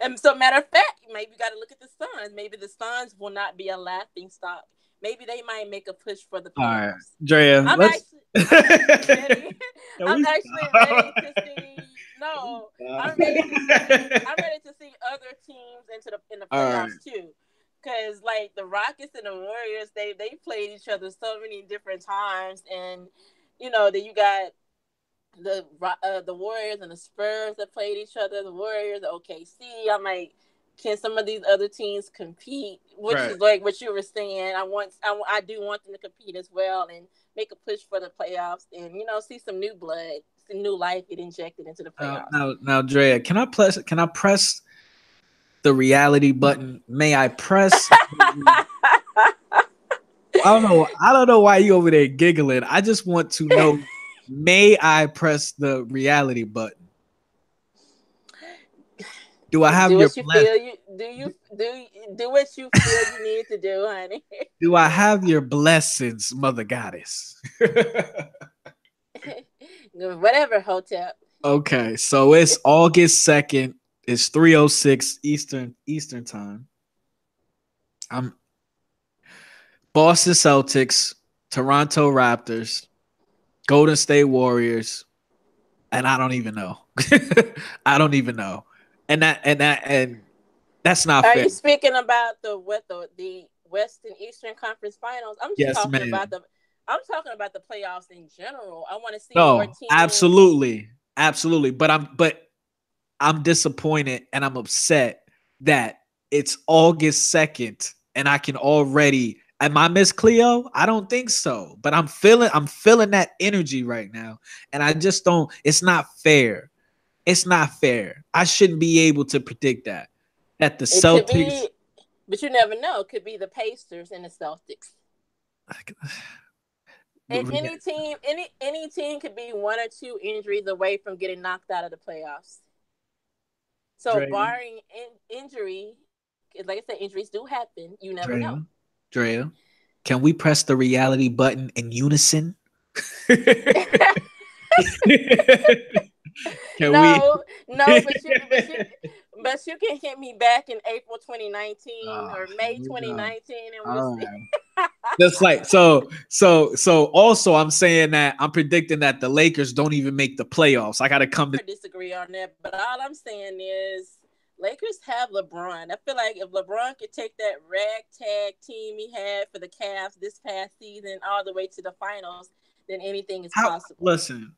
and so matter of fact, maybe you got to look at the Suns. Maybe the Suns will not be a laughing stock. Maybe they might make a push for the All right, playoffs. Drea, I'm let's. actually I'm actually ready. Can I'm we actually ready stop? to see. Can we No, stop? I'm ready to see. I'm ready to see other teams in the All right. playoffs too. Cause like the Rockets and the Warriors, they played each other so many different times, and then you got the Warriors and the Spurs that played each other. The Warriors, the OKC. I'm like, can some of these other teams compete? Which Right. is like what you were saying. I do want them to compete as well and make a push for the playoffs and see some new blood, some new life get injected into the playoffs. Now, Drea, can I press the reality button? May I press? I don't know why you over there giggling. I just want to know. May I press the reality button? Do I have Do your what you bless? feel you do you do what you feel you need to do, honey. Do I have your blessings, Mother Goddess? Whatever, Hotep. Okay, so it's August 2nd. It's 3:06 Eastern time. I'm Boston Celtics, Toronto Raptors, Golden State Warriors, and I don't even know. I don't even know. And that's not Are fair. you speaking about the West and Eastern Conference Finals? I'm just Yes, talking ma'am. about the. I'm talking about the playoffs in general. I want to see your No, teams. absolutely. Absolutely. But I'm disappointed and I'm upset that it's August 2nd and I can already. Am I Miss Cleo? I don't think so. But I'm feeling that energy right now. And I just don't, it's not fair. It's not fair. I shouldn't be able to predict that. That the It could Celtics be, but you never know. It could be the Pacers and the Celtics. And any team could be one or two injuries away from getting knocked out of the playoffs. So Drea, barring injury, like I said, injuries do happen. You never know. Drea, Drea, can we press the reality button in unison? Can we? No, no, but you can hit me back in April 2019 Oh, or here May we go. 2019, and we'll All see. right. Just like so also I'm saying that I'm predicting that the Lakers don't even make the playoffs. I gotta come to Disagree on that, but all I'm saying is Lakers have LeBron. I feel like if LeBron could take that ragtag team he had for the Cavs this past season all the way to the finals, then anything is how possible. listen.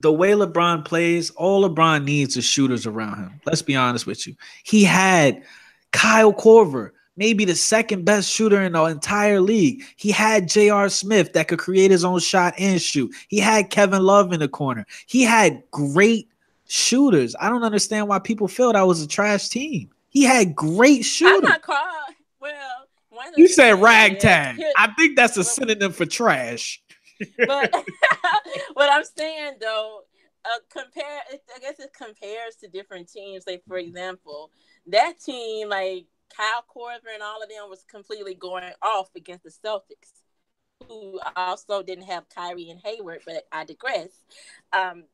The way LeBron plays, all LeBron needs is shooters around him. Let's be honest with you. He had Kyle Korver, maybe the second best shooter in the entire league. He had J.R. Smith that could create his own shot and shoot. He had Kevin Love in the corner. He had great shooters. I don't understand why people feel that was a trash team. He had great I'm shooters. not called. Well, one of You the said things is ragtag. here, I think that's a but, synonym for trash. but what I'm saying though, compare. I guess it compares to different teams. Like for example, that team like Kyle Korver and all of them was completely going off against the Celtics, who also didn't have Kyrie and Hayward. But I digress. Um,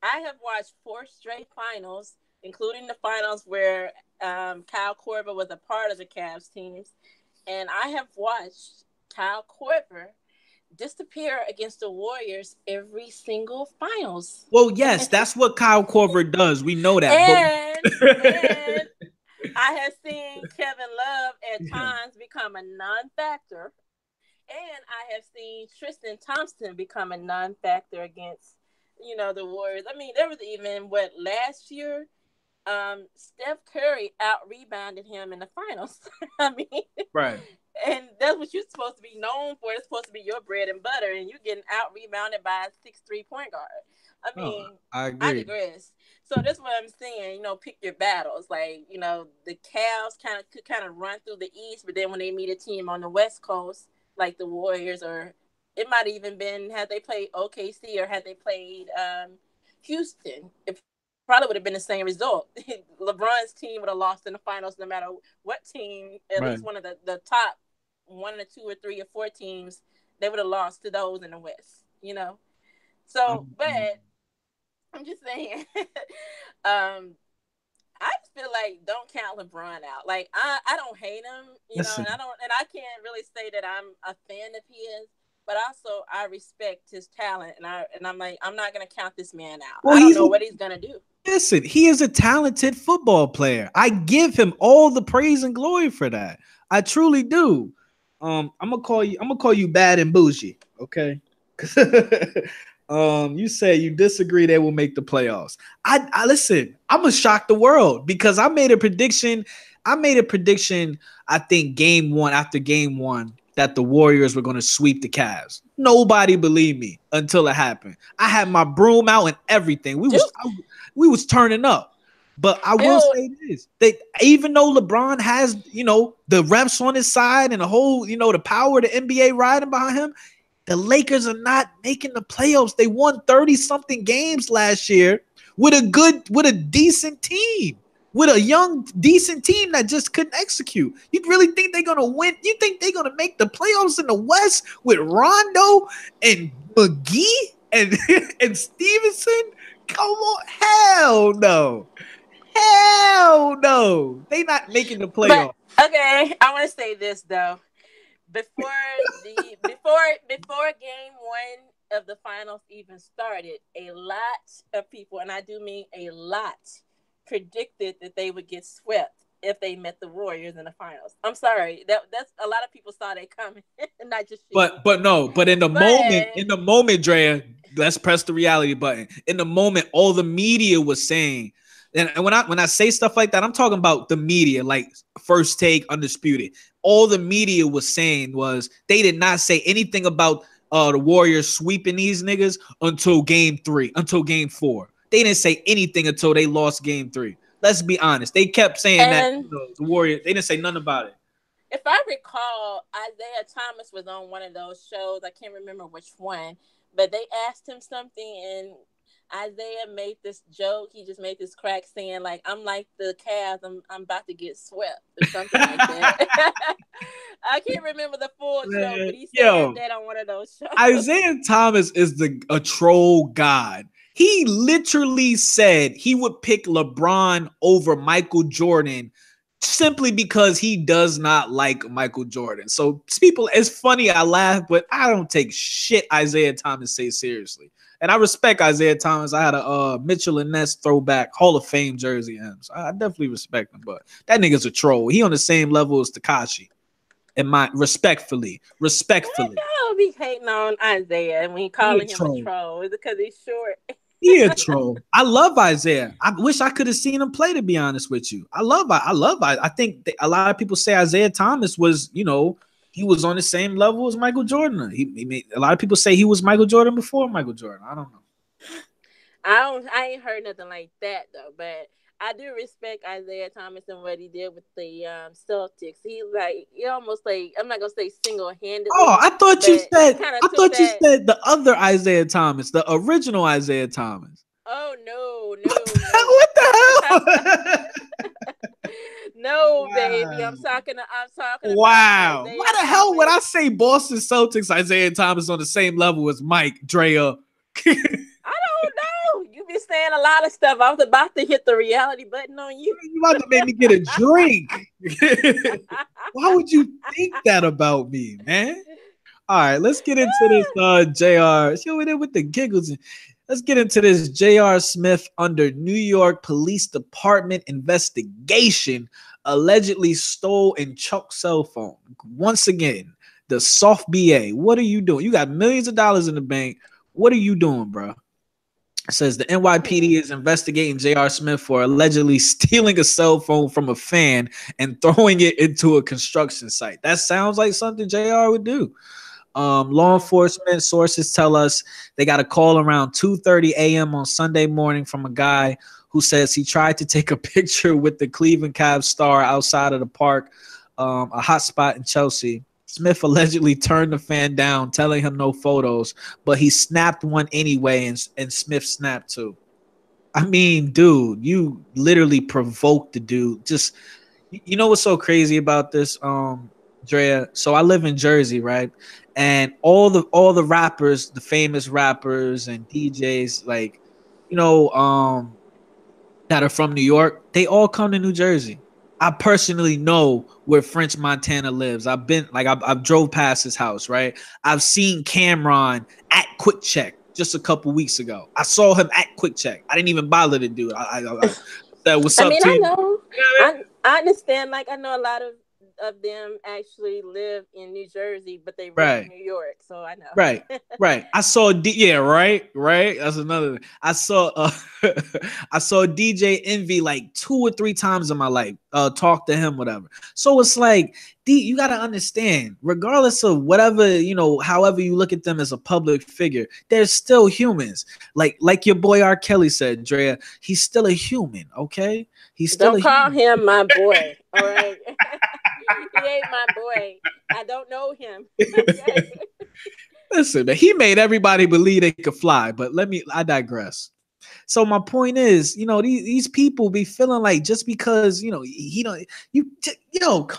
I have watched four straight finals, including the finals where Kyle Korver was a part of the Cavs teams, and I have watched Kyle Korver disappear against the Warriors every single finals. Well, yes, that's what Kyle Korver does. We know that, but And I have seen Kevin Love at times become a non-factor, and I have seen Tristan Thompson become a non-factor against the Warriors. I mean, there was even last year. Steph Curry out rebounded him in the finals. I mean, right. and that's what you're supposed to be known for. It's supposed to be your bread and butter, and you're getting out rebounded by a 6'3" point guard. I Oh, mean, I I agree. digress. So that's what I'm saying. Pick your battles. Like the Cavs could run through the East, but then when they meet a team on the West Coast, like the Warriors, or it might even been had they played OKC or had they played Houston, it probably would have been the same result. LeBron's team would have lost in the finals no matter what team, at Right. least one of the top one or two or three or four teams, they would have lost to those in the West. So, but I'm just saying, I just feel like don't count LeBron out. Like I don't hate him, Listen, and I can't really say that I'm a fan of his, but also I respect his talent, and I'm like I'm not gonna count this man out. well, I don't know what he's gonna do. listen, he is a talented football player. I give him all the praise and glory for that. I truly do. I'm gonna call you bad and bougie, okay? You say you disagree they will make the playoffs. I listen, I'm gonna shock the world because I made a prediction. I think after game one, that the Warriors were gonna sweep the Cavs. Nobody believed me until it happened. I had my broom out and everything. We was turning up. But I will Dude, say this: that even though LeBron has, the reps on his side and the whole, the power of the NBA riding behind him, the Lakers are not making the playoffs. They won 30 something games last year with a decent team, with a young, decent team that just couldn't execute. You really think they're gonna win? You think they're gonna make the playoffs in the West with Rondo and McGee and and Stevenson? Come on, hell no. Hell no. They not making the But playoff. okay, I want to say this though. Before before game 1 of the finals even started, a lot of people, and I do mean a lot, predicted that they would get swept if they met the Warriors in the finals. I'm sorry, that's a lot of people saw that coming, not just you. But no, but But in the moment, Drea, let's press the reality button. In the moment, all the media was saying, and when I say stuff like that, I'm talking about the media, like First Take, Undisputed. All the media was saying was they did not say anything about the Warriors sweeping these niggas until game 3, until game 4. They didn't say anything until they lost game 3. Let's be honest. They kept saying that and the Warriors, they didn't say nothing about it. if I recall, Isaiah Thomas was on one of those shows. I can't remember which one, but they asked him something, and Isaiah made this joke. He just made this crack saying, like, I'm like the Cavs. I'm about to get swept or something like that. I can't remember the full joke, but he said that on one of those shows. Isaiah Thomas is a troll god. He literally said he would pick LeBron over Michael Jordan simply because he does not like Michael Jordan. So people, it's funny, I laugh, but I don't take shit Isaiah Thomas say seriously. And I respect Isaiah Thomas. I had a Mitchell and Ness throwback Hall of Fame jersey of him. So I definitely respect him, but that nigga's a troll. He on the same level as Tekashi. In my respectfully. I'll be hating on Isaiah when he calling him a troll. Is it because he's short? He a troll. I love Isaiah. I wish I could have seen him play, to be honest with you. I think a lot of people say Isaiah Thomas was, he was on the same level as Michael Jordan. A lot of people say he was Michael Jordan before Michael Jordan. I don't know. I ain't heard nothing like that though, but I do respect Isaiah Thomas and what he did with the Celtics. He almost like, I'm not gonna say single handedly. Oh, I thought you said the other Isaiah Thomas, the original Isaiah Thomas. Oh no. What the hell? No, wow. Baby. I'm talking wow. About why the hell would I say Boston Celtics Isaiah Thomas on the same level as Mike Drea? I don't know. You be saying a lot of stuff. I was about to hit the reality button on you. You about to make me get a drink. Why would you think that about me, man? All right, let's get into this JR. She over there with the giggles. Let's get into this J.R. Smith under New York Police Department investigation. Allegedly stole and chucked cell phone. Once again, the soft BA. What are you doing? You got millions of dollars in the bank. What are you doing, bro? It says the NYPD is investigating J.R. Smith for allegedly stealing a cell phone from a fan and throwing it into a construction site. That sounds like something J.R. would do. Law enforcement sources tell us they got a call around 2:30 a.m. on Sunday morning from a guy who says he tried to take a picture with the Cleveland Cavs star outside of the park, a hot spot in Chelsea. Smith allegedly turned the fan down, telling him no photos, but he snapped one anyway, and Smith snapped too. I mean, dude, you literally provoked the dude. Just, you know what's so crazy about this, Drea? So I live in Jersey, right? And all the rappers, the famous rappers and DJs, like, that are from New York, they all come to New Jersey. I personally know where French Montana lives. I've drove past his house, right? I've seen Cameron at Quick Check just a couple weeks ago. I saw him at Quick Check. I didn't even bother to do it. I said, what's up, I know. I understand. Like, I know a lot of them actually live in New Jersey, but they live in New York, so I know. Right. I saw right. That's another thing. I saw DJ Envy like 2 or 3 times in my life. Talk to him, whatever. So it's like, you got to understand, regardless of whatever, however you look at them as a public figure, they're still humans. Like your boy R. Kelly said, Drea, he's still a human. Okay, he's still. Don't call him my boy. All right. He ain't my boy. I don't know him. Listen, he made everybody believe they could fly, but I digress. So my point is, these people be feeling like just because, come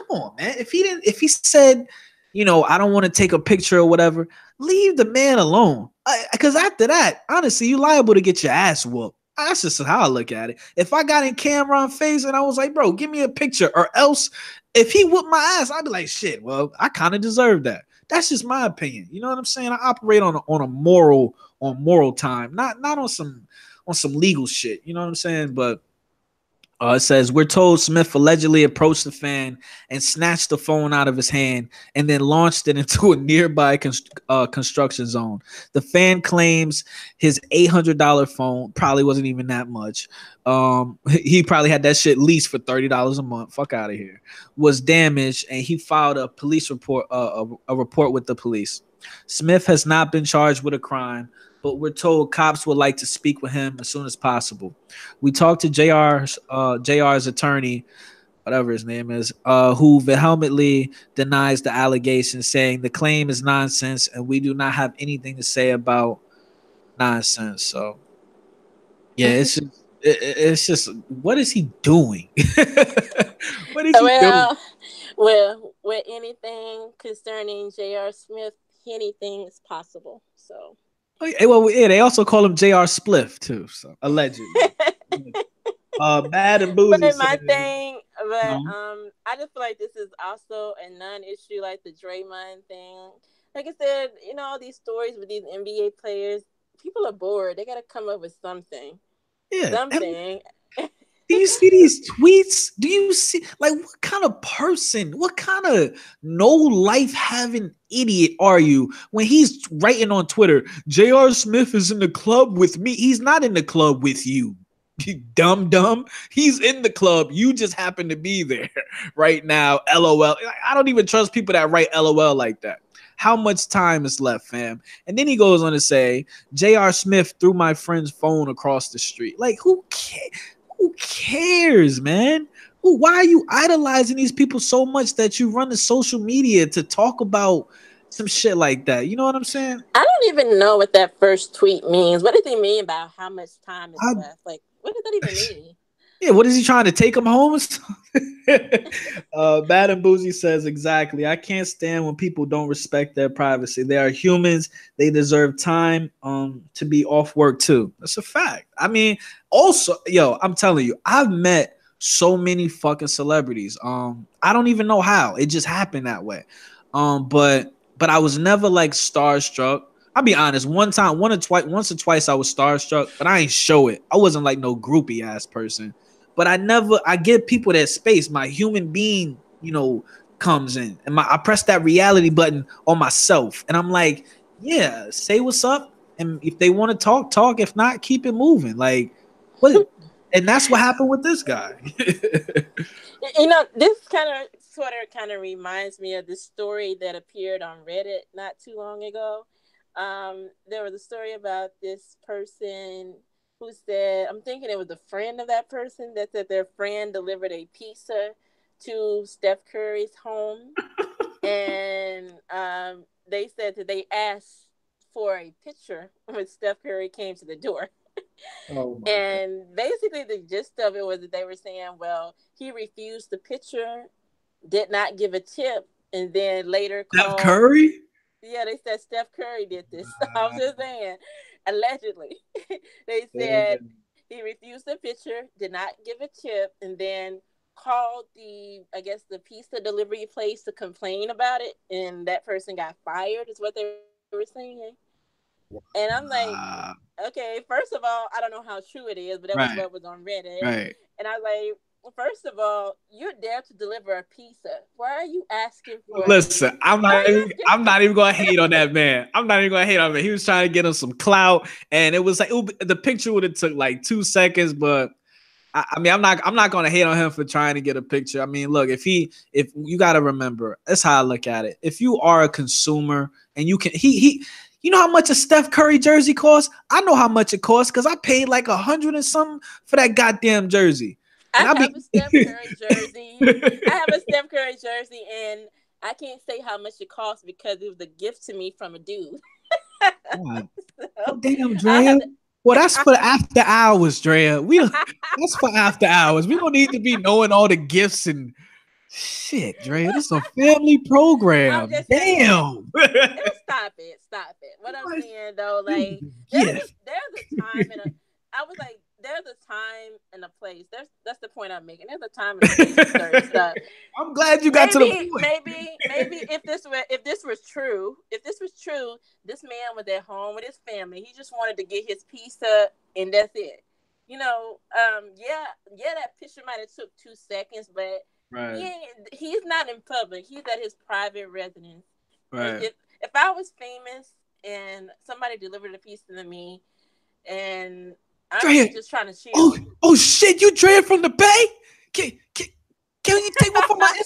on, man. If he said, I don't want to take a picture or whatever, leave the man alone. Because after that, honestly, you liable to get your ass whooped. That's just how I look at it. If I got in Cameron face and I was like, bro, give me a picture, or else if he whooped my ass, I'd be like, shit, well, I kind of deserve that. That's just my opinion. You know what I'm saying? I operate on a moral time, not on some legal shit. You know what I'm saying? But it says we're told Smith allegedly approached the fan and snatched the phone out of his hand and then launched it into a nearby construction zone. The fan claims his $800 phone, probably wasn't even that much. He probably had that shit leased for $30 a month. Fuck out of here. Was damaged, and he filed a police report, a report with the police. Smith has not been charged with a crime, but we're told cops would like to speak with him as soon as possible. We talked to JR's attorney, whatever his name is, who vehemently denies the allegations, saying the claim is nonsense and we do not have anything to say about nonsense. So, yeah, it's just what is he doing? What is he doing? Well, with anything concerning J.R. Smith, anything is possible. So. Well, yeah, they also call him J.R. Spliff too. So allegedly. Bad and Boozy. But my thing, but I just feel like this is also a non-issue, like the Draymond thing. Like I said, all these stories with these NBA players, people are bored. They got to come up with something. Yeah, something. Do you see these tweets? Do you see, like, what kind of person, what kind of no life having idiot are you when he's writing on Twitter, J.R. Smith is in the club with me? He's not in the club with you. You dumb. He's in the club. You just happen to be there right now. LOL. I don't even trust people that write LOL like that. How much time is left, fam? And then he goes on to say, J.R. Smith threw my friend's phone across the street. Like, who cares? Who cares, man? Why are you idolizing these people so much that you run to social media to talk about some shit like that? You know what I'm saying? I don't even know what that first tweet means. What does he mean about how much time is left? Like, what does that even mean? Yeah, what is he trying to take him home? Bad and Boozy says, exactly. I can't stand when people don't respect their privacy. They are humans. They deserve time to be off work too. That's a fact. I mean, also, I'm telling you, I've met so many fucking celebrities. I don't even know how. It just happened that way. But I was never like starstruck. I'll be honest. Once or twice I was starstruck, but I ain't show it. I wasn't like no groupie ass person. But I give people that space. My human being, comes in, and I press that reality button on myself, and I'm like, yeah, say what's up, and if they want to talk. If not, keep it moving. Like, what? And that's what happened with this guy. This kind of reminds me of this story that appeared on Reddit not too long ago. There was a story about this person who said, I'm thinking it was a friend of that person, that said their friend delivered a pizza to Steph Curry's home. And they said that they asked for a picture when Steph Curry came to the door. Oh my and God. Basically the gist of it was that they were saying, well, he refused the picture, did not give a tip, and then later called Steph Curry? Yeah, they said Steph Curry did this. I was just saying, allegedly. They said he refused the picture, did not give a tip, and then called the pizza delivery place to complain about it, and that person got fired, is what they were saying. And I'm like, okay, first of all, I don't know how true it is, but that was what was on Reddit. Right. And I was like, first of all, you're there to deliver a pizza. Why are you asking for Listen, I'm not even gonna hate on that man. I'm not even gonna hate on him. He was trying to get him some clout, and it was like the picture would have took like 2 seconds, but I mean, I'm not gonna hate on him for trying to get a picture. I mean, look, if you gotta remember, that's how I look at it. If you are a consumer and you can you know how much a Steph Curry jersey costs? I know how much it costs because I paid like $100 and something for that goddamn jersey. I have a Steph Curry jersey. And I can't say how much it costs because it was a gift to me from a dude. Oh, damn, Drea. Well, that's for after hours, Drea. That's for after hours. We don't need to be knowing all the gifts and shit, Drea. This is a family program. Damn. Stop it. What I'm saying though, like there's a time I was like, there's a time and a place. That's the point I'm making. There's a time and a place for certain stuff. I'm glad you got to the point. Maybe if this was true, this man was at home with his family. He just wanted to get his pizza, and that's it. That picture might have took 2 seconds, but right. he's not in public. He's at his private residence. Right. If I was famous and somebody delivered a pizza to me, and I'm just trying to chill. Oh shit! You Drea from the Bay? Can you take one for my?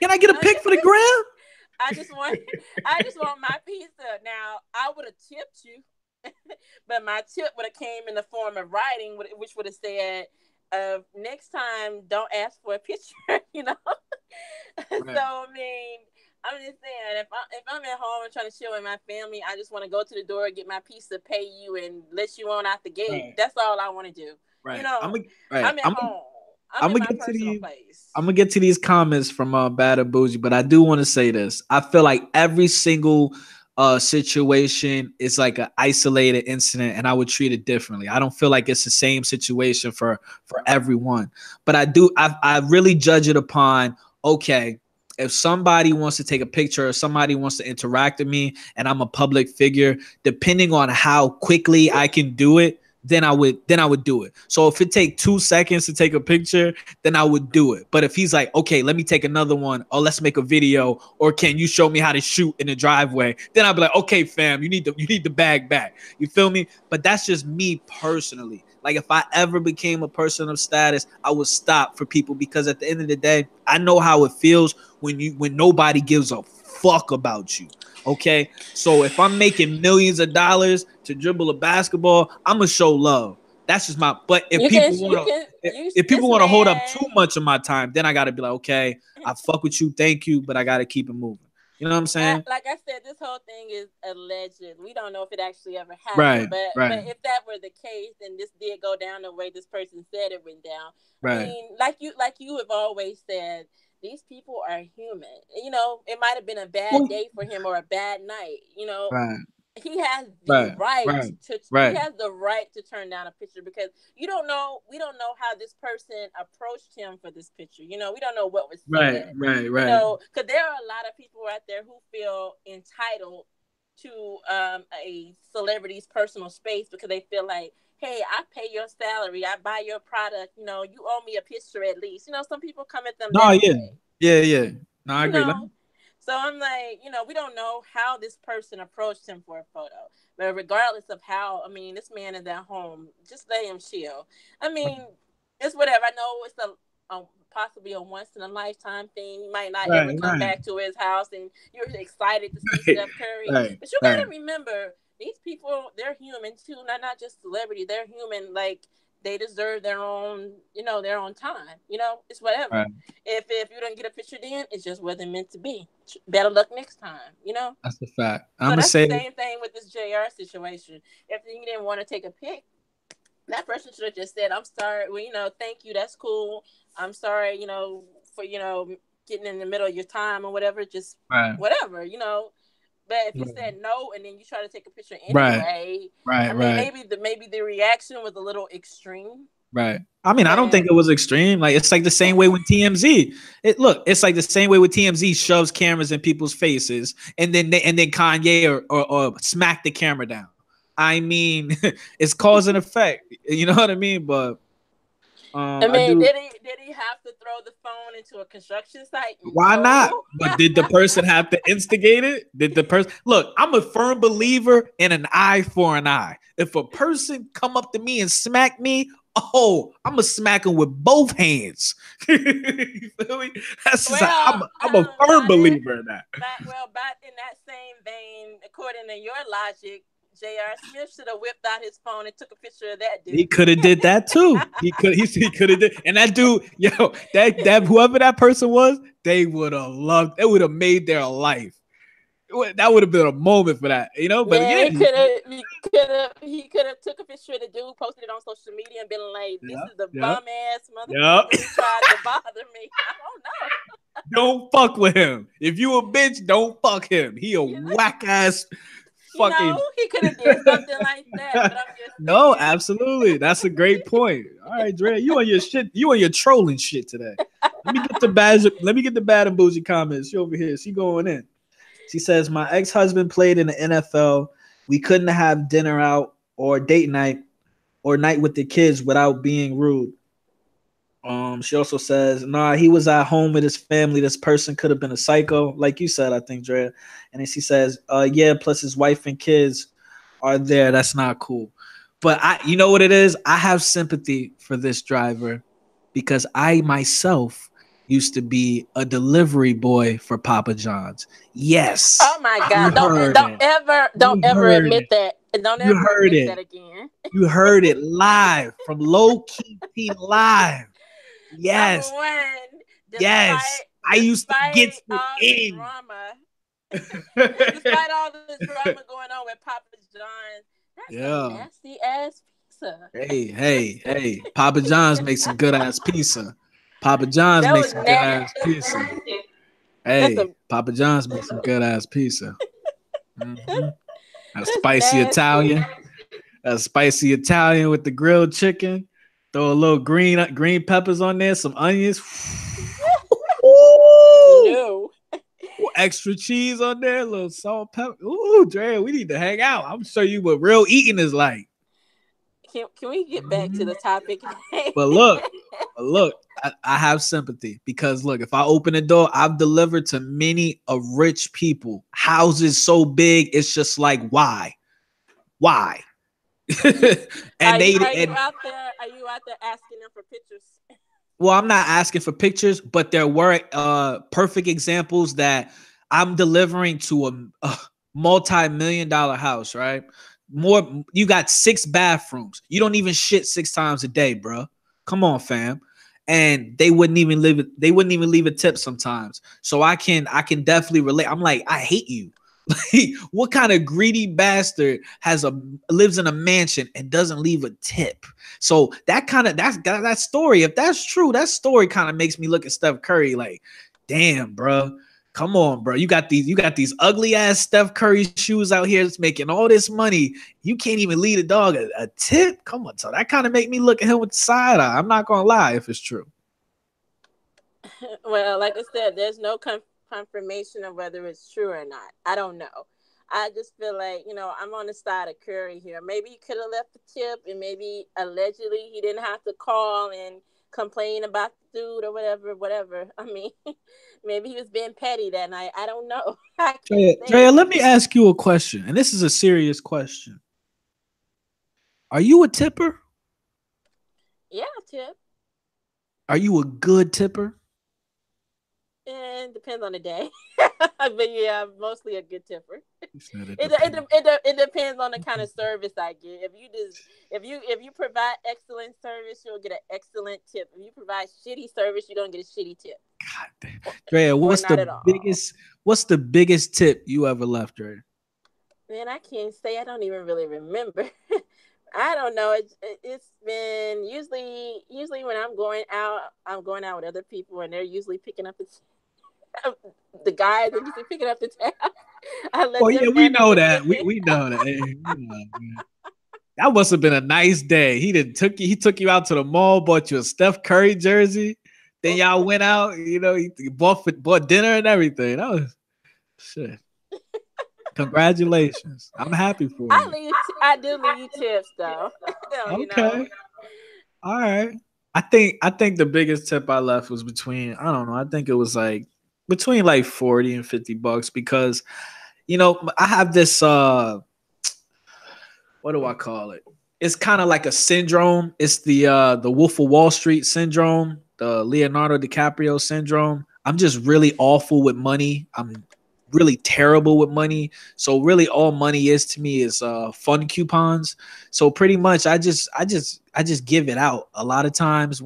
Can I get a pic for the gram? I just want my pizza. Now I would have tipped you, but my tip would have came in the form of writing, which would have said, "Next time, don't ask for a picture." Right. So I mean, I'm just saying, if I'm at home and trying to chill with my family, I just want to go to the door, get my pizza, pay you, and let you on out the gate. Right. That's all I want to do. Right. I'm at home. I'm in my personal place. I'm gonna get to these comments from Bad and Bougie, but I do want to say this. I feel like every single situation is like an isolated incident, and I would treat it differently. I don't feel like it's the same situation for everyone, but I really judge it upon, okay, if somebody wants to take a picture or somebody wants to interact with me and I'm a public figure, depending on how quickly I can do it, then I would do it. So if it take 2 seconds to take a picture, then I would do it. But if he's like, okay, let me take another one, or let's make a video, or can you show me how to shoot in the driveway? Then I'll be like, okay, fam, you need the bag back. You feel me? But that's just me personally. Like if I ever became a person of status, I would stop for people, because at the end of the day, I know how it feels when nobody gives a fuck about you. Okay, so if I'm making millions of dollars to dribble a basketball, I'm gonna show love. That's just my. But if people want to hold up too much of my time, then I gotta be like, okay, I fuck with you, thank you, but I gotta keep it moving. You know what I'm saying? Like I said, this whole thing is alleged. We don't know if it actually ever happened. Right, but if that were the case, then this did go down the way this person said it went down. Right. I mean, like you have always said, these people are human. It might have been a bad day for him or a bad night. Right. He has the right to. Right. He has the right to turn down a picture, because we don't know how this person approached him for this picture. We don't know what was said. Right. Because there are a lot of people out there who feel entitled to a celebrity's personal space, because they feel like, hey, I pay your salary, I buy your product, you owe me a picture at least. Some people come at them. Yeah. No, I agree. So I'm like, we don't know how this person approached him for a photo. But regardless of how, I mean, this man is at home, just let him chill. I mean, it's whatever. I know it's possibly a once-in-a-lifetime thing. You might not ever come back to his house, and you're excited to see Steph Curry. But you got to remember, these people, they're human too. Not just celebrity. They're human. Like, they deserve their own, their own time. It's whatever. Right. If you don't get a picture then, it just wasn't meant to be. Better luck next time, That's the fact. So that's the same thing with this JR situation. If you didn't want to take a pic, that person should have just said, I'm sorry. Well, thank you. That's cool. I'm sorry, for, getting in the middle of your time or whatever. Just whatever, But if you said no and then you try to take a picture anyway, maybe the reaction was a little extreme. Right. I mean, I don't think it was extreme. Like, it's like the same way with TMZ. It's like the same way with TMZ shoves cameras in people's faces, and then Kanye or smack the camera down. I mean, it's cause and effect. You know what I mean? But did he have to throw the phone into a construction site? Why not? But did the person have to instigate it? Did the person look? I'm a firm believer in an eye for an eye. If a person come up to me and smack me, I'm gonna smack him with both hands. You feel me? I'm a firm believer in that. But in that same vein, according to your logic, J.R. Smith should have whipped out his phone and took a picture of that dude. He could have did that too. He could have did. And that dude, that whoever that person was, they would have loved. It would have made their life. That would have been a moment for that, But he could have took a picture of the dude, posted it on social media, and been like, "This is the bum ass motherfucker who tried to bother me." I don't know. Don't fuck with him. If you a bitch, don't fuck him. He a whack ass fucking he could have did something like that. But I'm just no, saying. absolutely. That's a great point. All right, Dre, you on your shit. You on your trolling shit today. Let me get the bad and bougie comments. She over here. She going in. She says, my ex-husband played in the NFL. We couldn't have dinner out or date night or night with the kids without being rude. She also says, nah, he was at home with his family. This person could have been a psycho, like you said, I think, Drea. And then she says, yeah, plus his wife and kids are there. That's not cool. But you know what it is? I have sympathy for this driver because I myself used to be a delivery boy for Papa John's. Yes. Oh my You God! heard it. Don't You ever heard admit it. that. Don't You ever heard admit it. that again. You heard it live from Low Key P Live. Number Yes. one, Yes. I used to get despite it all the in. drama, despite all the drama going on with Papa John's, that's a Yeah. nasty ass pizza. Hey. Papa John's makes some good ass pizza. Papa John's That makes was some good ass nasty. pizza. That's Hey, a Papa John's makes some good ass pizza. Mm-hmm. A that's spicy nasty. Italian. A spicy Italian with the grilled chicken. Throw a little green peppers on there, some onions. Ooh, No. extra cheese on there, a little salt, pepper. Ooh, Dre, we need to hang out. I'm show you what real eating is like. Can we get back to Mhm. the topic? But look, I have sympathy because look, if I open the door, I've delivered to many of rich people. Houses so big, it's just like why? Are and you they are you and out there? Are you out there asking them for pictures? well, I'm not asking for pictures, but there were perfect examples that I'm delivering to a multi-million dollar house, right? More, you got 6 bathrooms. You don't even shit 6 times a day, bro. Come on, fam. And they wouldn't even leave a tip sometimes. So I can definitely relate. I'm like, I hate you. Like, what kind of greedy bastard lives in a mansion and doesn't leave a tip? So that story, if that's true, that story kind of makes me look at Steph Curry like, damn, bro. Come on, bro. You got these ugly ass Steph Curry shoes out here that's making all this money. You can't even lead a dog a tip. Come on, so that kind of make me look at him with the side eye. I'm not gonna lie if it's true. Well, like I said, there's no confirmation of whether it's true or not. I don't know. I just feel like, I'm on the side of Curry here. Maybe he could have left the tip, and maybe allegedly he didn't have to call and complain about the dude or whatever. I mean, maybe he was being petty that night. I don't know. I can't Drea, say. let me ask you a question, and this is a serious question. Are you a tipper? Yeah, tip. Are you a good tipper? And depends on the day. But yeah, I'm mostly a good tipper. You said it depends. It depends on the kind of service I get. If you provide excellent service, you'll get an excellent tip. If you provide shitty service, you're gonna get a shitty tip. God damn. Drea, Or not at all. what's the biggest tip you ever left, Drea? Man, I can't say. I don't even really remember. I don't know. It's been usually when I'm going out with other people, and they're usually picking up the guys are usually picking up the tab. I let Oh yeah, them we handle know the that. We tipping. we know that. Hey, we know, man. That must have been a nice day. He took you out to the mall, bought you a Steph Curry jersey. Then y'all went out, he bought dinner and everything. That was shit. Congratulations. I'm happy for you. I do leave you tips though. you know. Okay. All right. I think the biggest tip I left was between, I don't know, I think it was like between like 40 and $50 because I have this what do I call it? It's kind of like a syndrome. It's the Wolf of Wall Street syndrome, the Leonardo DiCaprio syndrome. I'm just really awful with money. I'm really terrible with money. So really all money is to me is fun coupons. So pretty much I just give it out a lot of times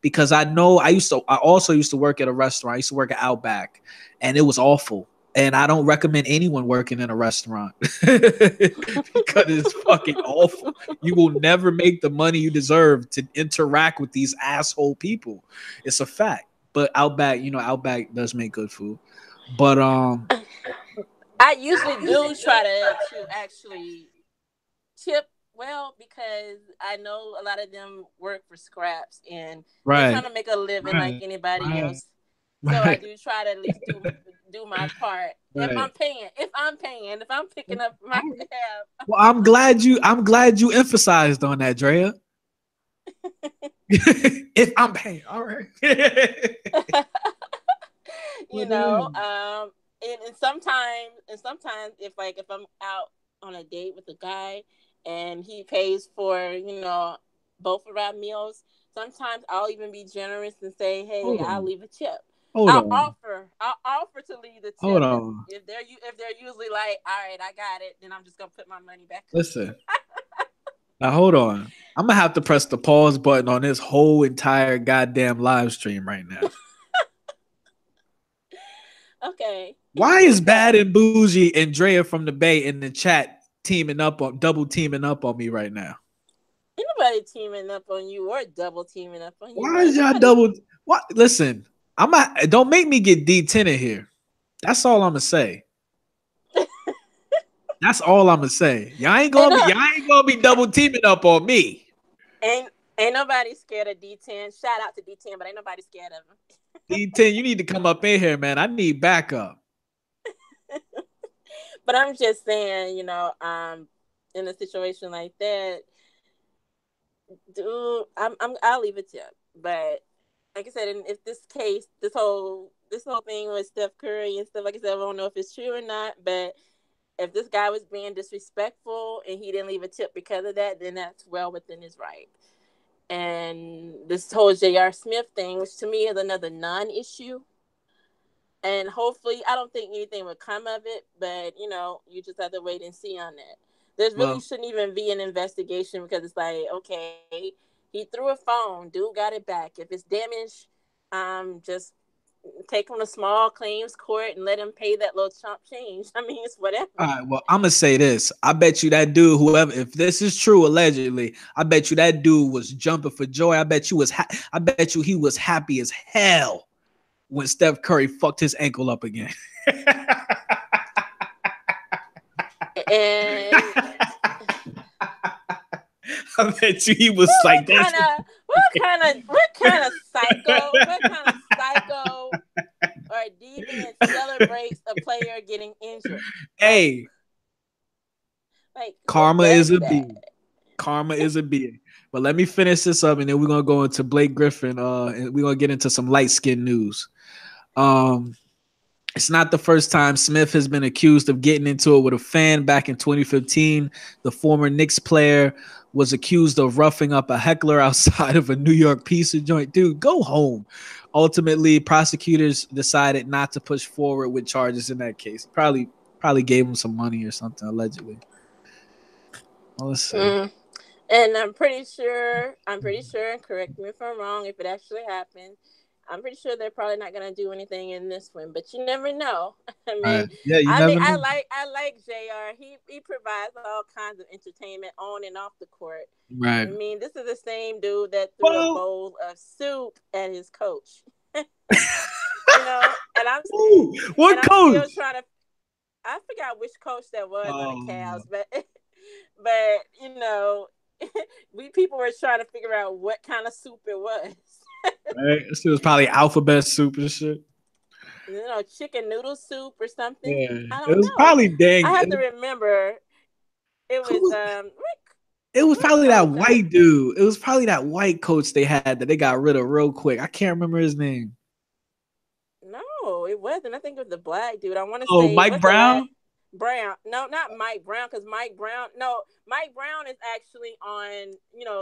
because I know I also used to work at a restaurant. I used to work at Outback and it was awful. And I don't recommend anyone working in a restaurant because it's fucking awful. You will never make the money you deserve to interact with these asshole people. It's a fact. But Outback does make good food. But I usually do try to actually tip well because I know a lot of them work for scraps and they're trying Right. to make a living like Right. anybody Right. else. So I Right. do try to at least do my part. Right. If I'm picking up my tab. Well, I'm glad you emphasized on that, Drea. If I'm paying, all right. You But know, and sometimes if I'm out on a date with a guy and he pays for, both of our meals, sometimes I'll even be generous and say, hey, hold I'll on, leave a tip. hold on, I'll offer to leave the hold tip on. if they're usually like, all right, I got it, then I'm just gonna put my money back. Listen, now hold on. I'm gonna have to press the pause button on this whole entire goddamn live stream right now. Okay. Why is What's Bad up? and Bougie and Drea from the Bay in the chat double teaming up on me right now? Ain't nobody teaming up on you or double teaming up on you, Why man. is y'all Nobody. double? What? Listen, don't make me get D10 in here. That's all I'm gonna say. That's all I'm gonna say. ain't, no, Y'all ain't gonna be double teaming up on me. ain't ain't nobody scared of D10. Shout out to D10, but ain't nobody scared of D10, you need to come up in here, man. I need backup. him. But I'm just saying, in a situation like that, dude, I'll leave it to you. But like I said, if this case, this whole thing with Steph Curry and stuff, like I said, I don't know if it's true or not. But if this guy was being disrespectful and he didn't leave a tip because of that, then that's well within his right. And this whole J.R. Smith thing, which to me is another non-issue. And hopefully, I don't think anything would come of it, but you just have to wait and see on that. There's really Well, shouldn't even be an investigation because it's like, okay, he threw a phone, dude got it back. If it's damaged, just take him to small claims court and let him pay that little chump change. I mean, it's whatever. all right. Well, I'm gonna say this. I bet you that dude, whoever, if this is true, allegedly, I bet you that dude was jumping for joy. I bet you he was happy as hell when Steph Curry fucked his ankle up again. And I bet you he was like, "That's what kind of psycho or deviant celebrates a player getting injured? hey, Like who karma does is a that? being. Karma is a being." But let me finish this up, and then we're gonna go into Blake Griffin. And we're gonna get into some light skin news. Um, It's not the first time Smith has been accused of getting into it with a fan. Back in 2015, the former Knicks player was accused of roughing up a heckler outside of a New York pizza joint. Dude, go home. Ultimately, prosecutors decided not to push forward with charges in that case. Probably gave him some money or something, allegedly. Well, let's see. Mm. And I'm pretty sure, and correct me if I'm wrong, if it actually happened, I'm pretty sure they're probably not gonna do anything in this one, but you never know. I mean, Yeah, you I mean, never I know. like I like Jr. He provides all kinds of entertainment on and off the court. I Right. mean, this is the same dude that threw a Well, bowl of soup at his coach. And I'm ooh, and what I'm still coach? trying to. I forgot which coach that was on the Oh, Cavs, but we people were trying to figure out what kind of soup it was. right. This was probably alphabet soup and shit. Chicken noodle soup or something. Yeah, I it don't was know. probably I dang. have to remember. It Who was was It was what probably that coach? white dude. It was probably that white coach they had that they got rid of real quick. I can't remember his name. No, it wasn't. I think it was the black dude. I want to Oh, say Mike what's the last Brown? Brown? No, not Mike Brown, because Mike Brown. No, Mike Brown is actually on.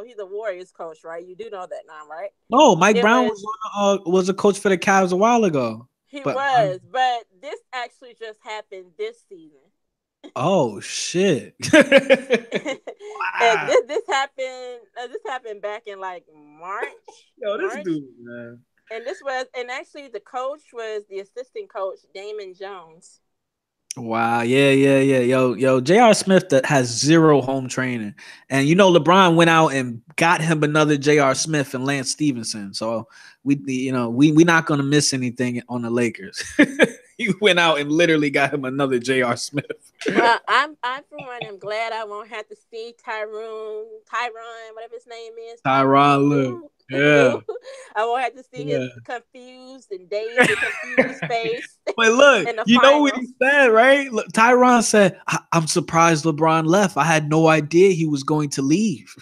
He's a Warriors coach, right? You do know that now, right? No, Mike It Brown was was a coach for the Cavs a while ago. he But was, but this actually just happened this season. oh shit! And Wow, this happened back in like March. yo, this March. dude, man. And actually the coach was the assistant coach, Damon Jones. Wow, yeah. Yo, J.R. Smith that has zero home training, and LeBron went out and got him another J.R. Smith and Lance Stevenson. So we not gonna miss anything on the Lakers. He went out and literally got him another J.R. Smith. Well, I'm for one. I'm glad I won't have to see Tyron, whatever his name is, Tyronn Lue. Lue. Yeah. I won't have to see his Yeah. confused and dazed and confused face But look, in the you know what he finals. said, right? Look, Tyron said, I'm surprised LeBron left. I had no idea he was going to leave.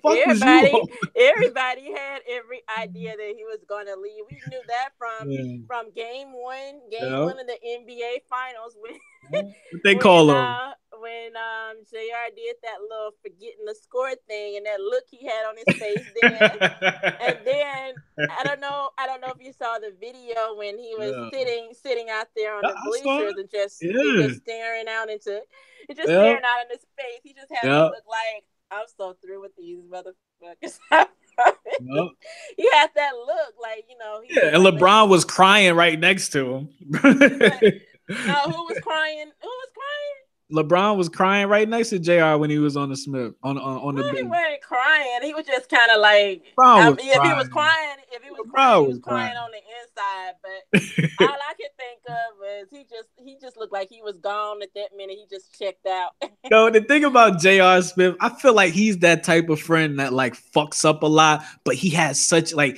Fuck was you Everybody, on? everybody had every idea that he was going to leave. We knew that Yeah. from game Yeah. one of the NBA Finals when What they call him? when Jr. did that little forgetting the score thing and that look he had on his face then. And then I don't know if you saw the video when he was Yeah. sitting out there on Yeah, the I saw bleachers it. and Yeah. just staring out into and just Yeah. staring out in his face. He just had that Yeah. look like I'm so through with these motherfuckers. Yeah. He had that look like he Yeah. was And like LeBron was crying right next to him. no, who was crying? Who was crying? LeBron was crying right next to JR when he was on the Smith on the Well, he bench. wasn't crying. He was just kind of like, LeBron was if he was crying. crying, LeBron he was was crying crying. on the inside. But all I could think of was he just looked like he was gone at that minute. He just checked out. Yo, the thing about J.R. Smith, I feel like he's that type of friend that like fucks up a lot, but he has such a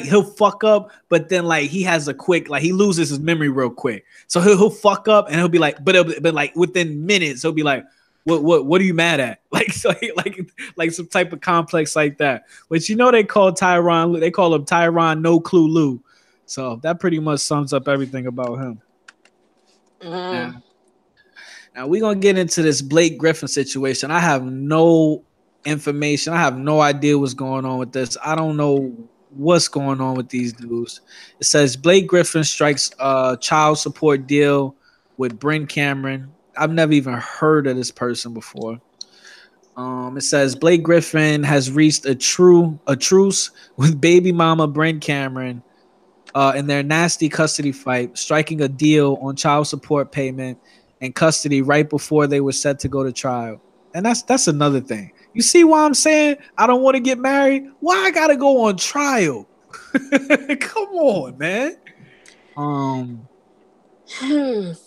he'll fuck up, but then like he has a quick like he loses his memory real quick. So he'll fuck up and he'll be like, but like within minutes he'll be like, what are you mad at? Like so like some type of complex like that. But they call him Tyron No Clue Lou. So that pretty much sums up everything about him. Mm. Now we're gonna get into this Blake Griffin situation. I have no information. I have no idea what's going on with this. I don't know what's going on with these dudes. It says Blake Griffin strikes a child support deal with Bryn Cameron. I've never even heard of this person before. It says Blake Griffin has reached a truce with baby mama Bryn Cameron in their nasty custody fight, striking a deal on child support payment and custody right before they were set to go to trial. And that's another thing. You see why I'm saying I don't want to get married? Why I gotta go on trial? Come on, man.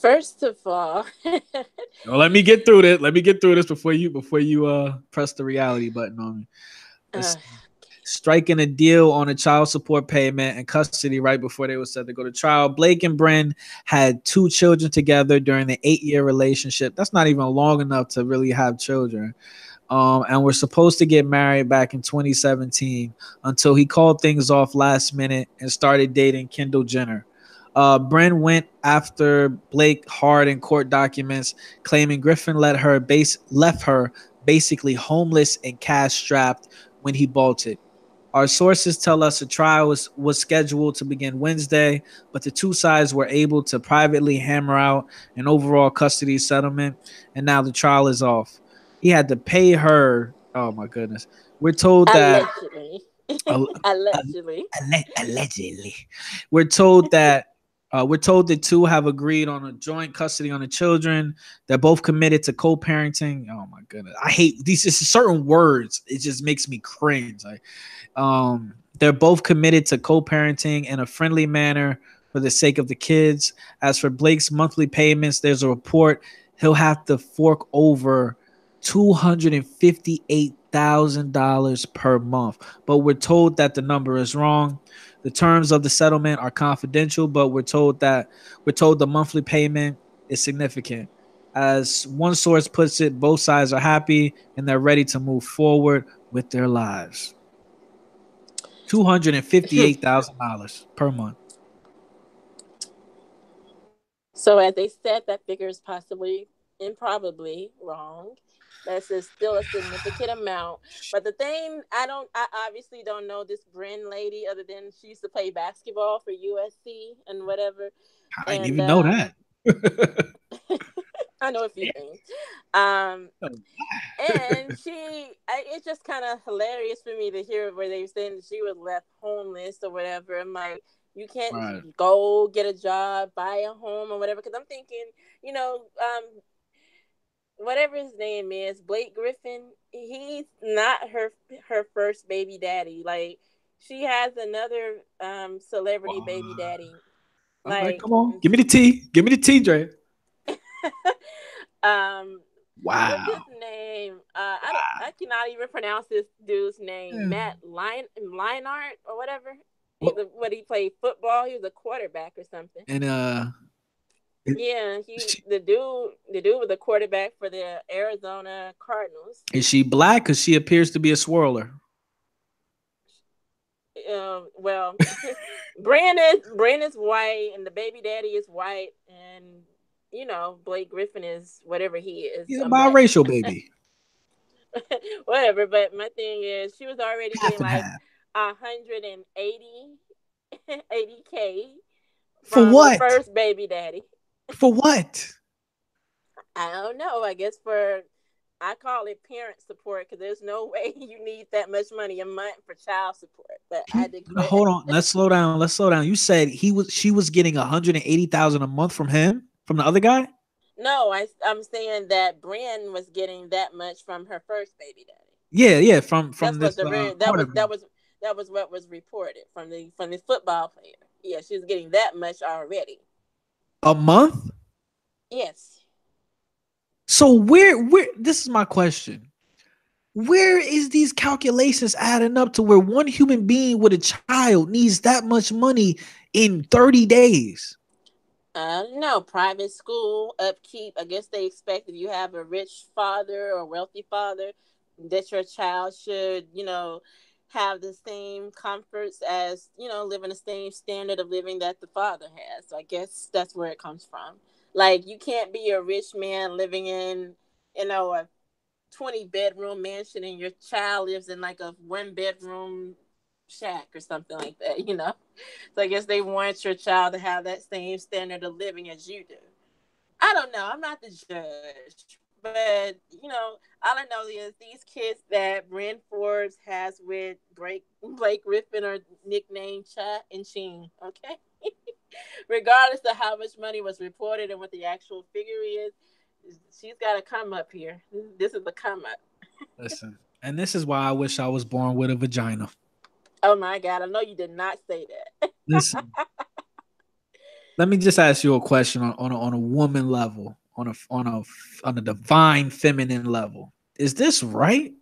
First of all, Well, let me get through this. Let me get through this before you press the reality button on me. Striking a deal on a child support payment and custody right before they were set to go to trial. Blake and Bryn had 2 children together during the 8-year relationship. That's not even long enough to really have children. And were supposed to get married back in 2017 until he called things off last minute and started dating Kendall Jenner. Bryn went after Blake hard in court documents, claiming Griffin left her basically homeless and cash strapped when he bolted. Our sources tell us a trial was scheduled to begin Wednesday, but the 2 sides were able to privately hammer out an overall custody settlement, and now the trial is off. He had to pay her. Oh my goodness. We're told that allegedly, uh, allegedly. allegedly. We're told that the 2 have agreed on a joint custody on the children. They're both committed to co-parenting. Oh my goodness. I hate these certain words. It just makes me cringe. Like they're both committed to co-parenting in a friendly manner for the sake of the kids. As for Blake's monthly payments, there's a report he'll have to fork over $258,000 per month. But we're told that the number is wrong. The terms of the settlement are confidential, but we're told the monthly payment is significant. As one source puts it, both sides are happy and they're ready to move forward with their lives. $258,000 per month. So, as they said, that figure is possibly and probably wrong. That's still a significant amount. But the thing, I obviously don't know this Bryn lady other than she used to play basketball for USC and whatever. I didn't And even know that. I know a few things. And it's just kind of hilarious for me to hear where they were saying that she was left homeless or whatever. I'm like, you can't go get a job, buy a home or whatever. Because I'm thinking, whatever his name is, Blake Griffin, he's not her first baby daddy. Like she has another celebrity baby Wow. daddy. All right, Like come on. Give me the tea. Give me the tea, Dre. um what's Wow. his name? I cannot even pronounce this dude's name. Yeah. Matt Leinart or whatever. What? He played football. He was a quarterback or something. And Yeah, is she, the dude was a quarterback for the Arizona Cardinals. is she black? Because she appears to be a swirler. Well, Brandon's white, and the baby daddy is white, and Blake Griffin is whatever he is. He's a But biracial baby. whatever. But my thing is, she was already Half getting and like half. 180k For from the what? first baby daddy. For what? I don't know. I guess I call it parent support because there's no way you need that much money a month for child support. But I digress. Hold on. Let's slow down. Let's slow down. You said she was getting 180,000 a month from him, from the other guy? No, I'm saying that Bryn was getting that much from her first baby daddy. Yeah, yeah, from That's what this quarterback. that was what was reported from the football player. Yeah, she was getting that much already. A month? Yes. So where this is my question. Where is these calculations adding up to where one human being with a child needs that much money in 30 days? No, private school upkeep. I guess they expect if you have a rich father or wealthy father, that your child should, have the same comforts as, living the same standard of living that the father has. So I guess that's where it comes from. Like you can't be a rich man living in, a 20-bedroom mansion and your child lives in like a 1-bedroom shack or something like that. So I guess they want your child to have that same standard of living as you do. I don't know. I'm not the judge. But, all I know is these kids that Bryn Forbes has with Blake Griffin are nicknamed Chat and Sheen. Okay? Regardless of how much money was reported and what the actual figure is, she's got to come up here. This is a come up. Listen, and this is why I wish I was born with a vagina. Oh my God. I know you did not say that. Listen, let me just ask you a question on a woman level, on a divine feminine level. Is this right?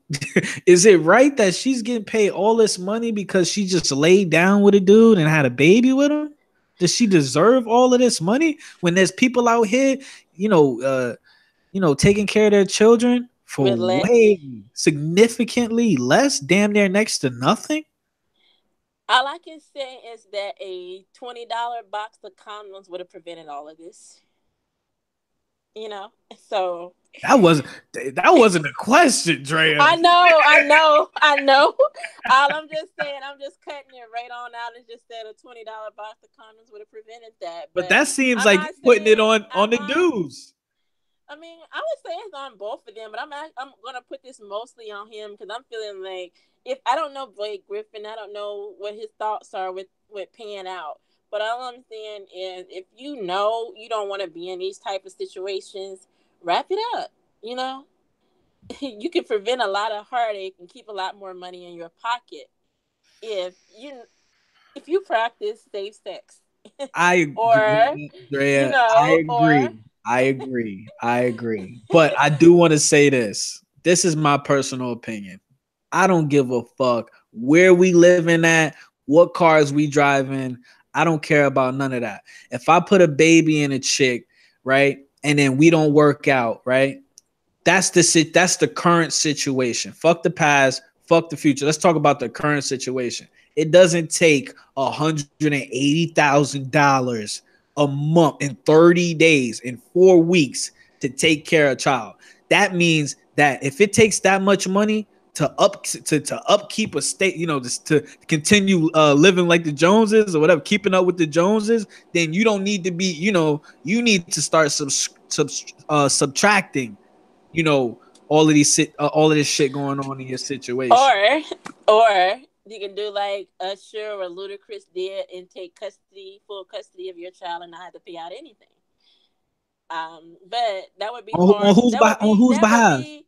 Is it right that she's getting paid all this money because she just laid down with a dude and had a baby with him? Does she deserve all of this money when there's people out here, you know, taking care of their children for With less. way significantly less, damn near next to nothing? All I can say is that a $20 box of condoms would have prevented all of this. You know, so That was that wasn't a question, Drea. I know. All I'm just saying, I'm just cutting it right on out and just said a $20 box of condoms would have prevented that. But But that seems I'm like not you're putting it saying on the dudes. I mean, I would say it's on both of them, but I'm gonna put this mostly on him because I'm feeling like if I don't know Blake Griffin, I don't know what his thoughts are with paying out. But all I'm saying is, if you know you don't want to be in these type of situations, wrap it up. You know, you can prevent a lot of heartache and keep a lot more money in your pocket if you practice safe sex, I or agree, Drea. I or agree. I agree. I agree. But I do want to say this. This is my personal opinion. I don't give a fuck where we living at, what cars we driving. I don't care about none of that. If I put a baby in a chick, right, and then we don't work out, right? That's the current situation. Fuck the past, fuck the future. Let's talk about the current situation. It doesn't take $180,000 a month in 30 days in 4 weeks to take care of a child. That means that if it takes that much money to upkeep a state, just to continue living like the Joneses or whatever, keeping up with the Joneses, then you don't need to be, you need to start subtracting, all of this shit going on in your situation. or you can do like Usher or Ludacris did and take full custody of your child and not have to pay out anything. But that would be On hard. whose behalf? That would be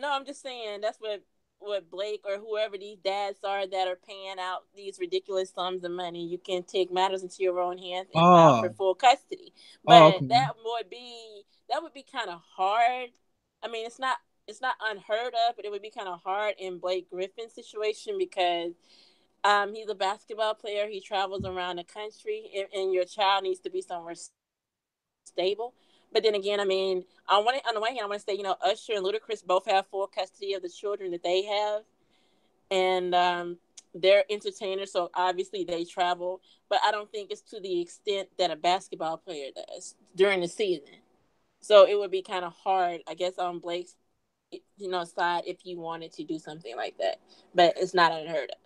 No, I'm just saying that's what Blake or whoever these dads are that are paying out these ridiculous sums of money. You can take matters into your own hands and file for Oh, full custody. oh, But okay. that would be kind of hard. I mean, it's not unheard of, but it would be kind of hard in Blake Griffin's situation because he's a basketball player. He travels around the country, and your child needs to be somewhere stable. But then again, I mean, on the one hand, I want to say, Usher and Ludacris both have full custody of the children that they have, and they're entertainers, so obviously they travel. But I don't think it's to the extent that a basketball player does during the season. So it would be kind of hard, I guess, on Blake's side if you wanted to do something like that. But it's not unheard of.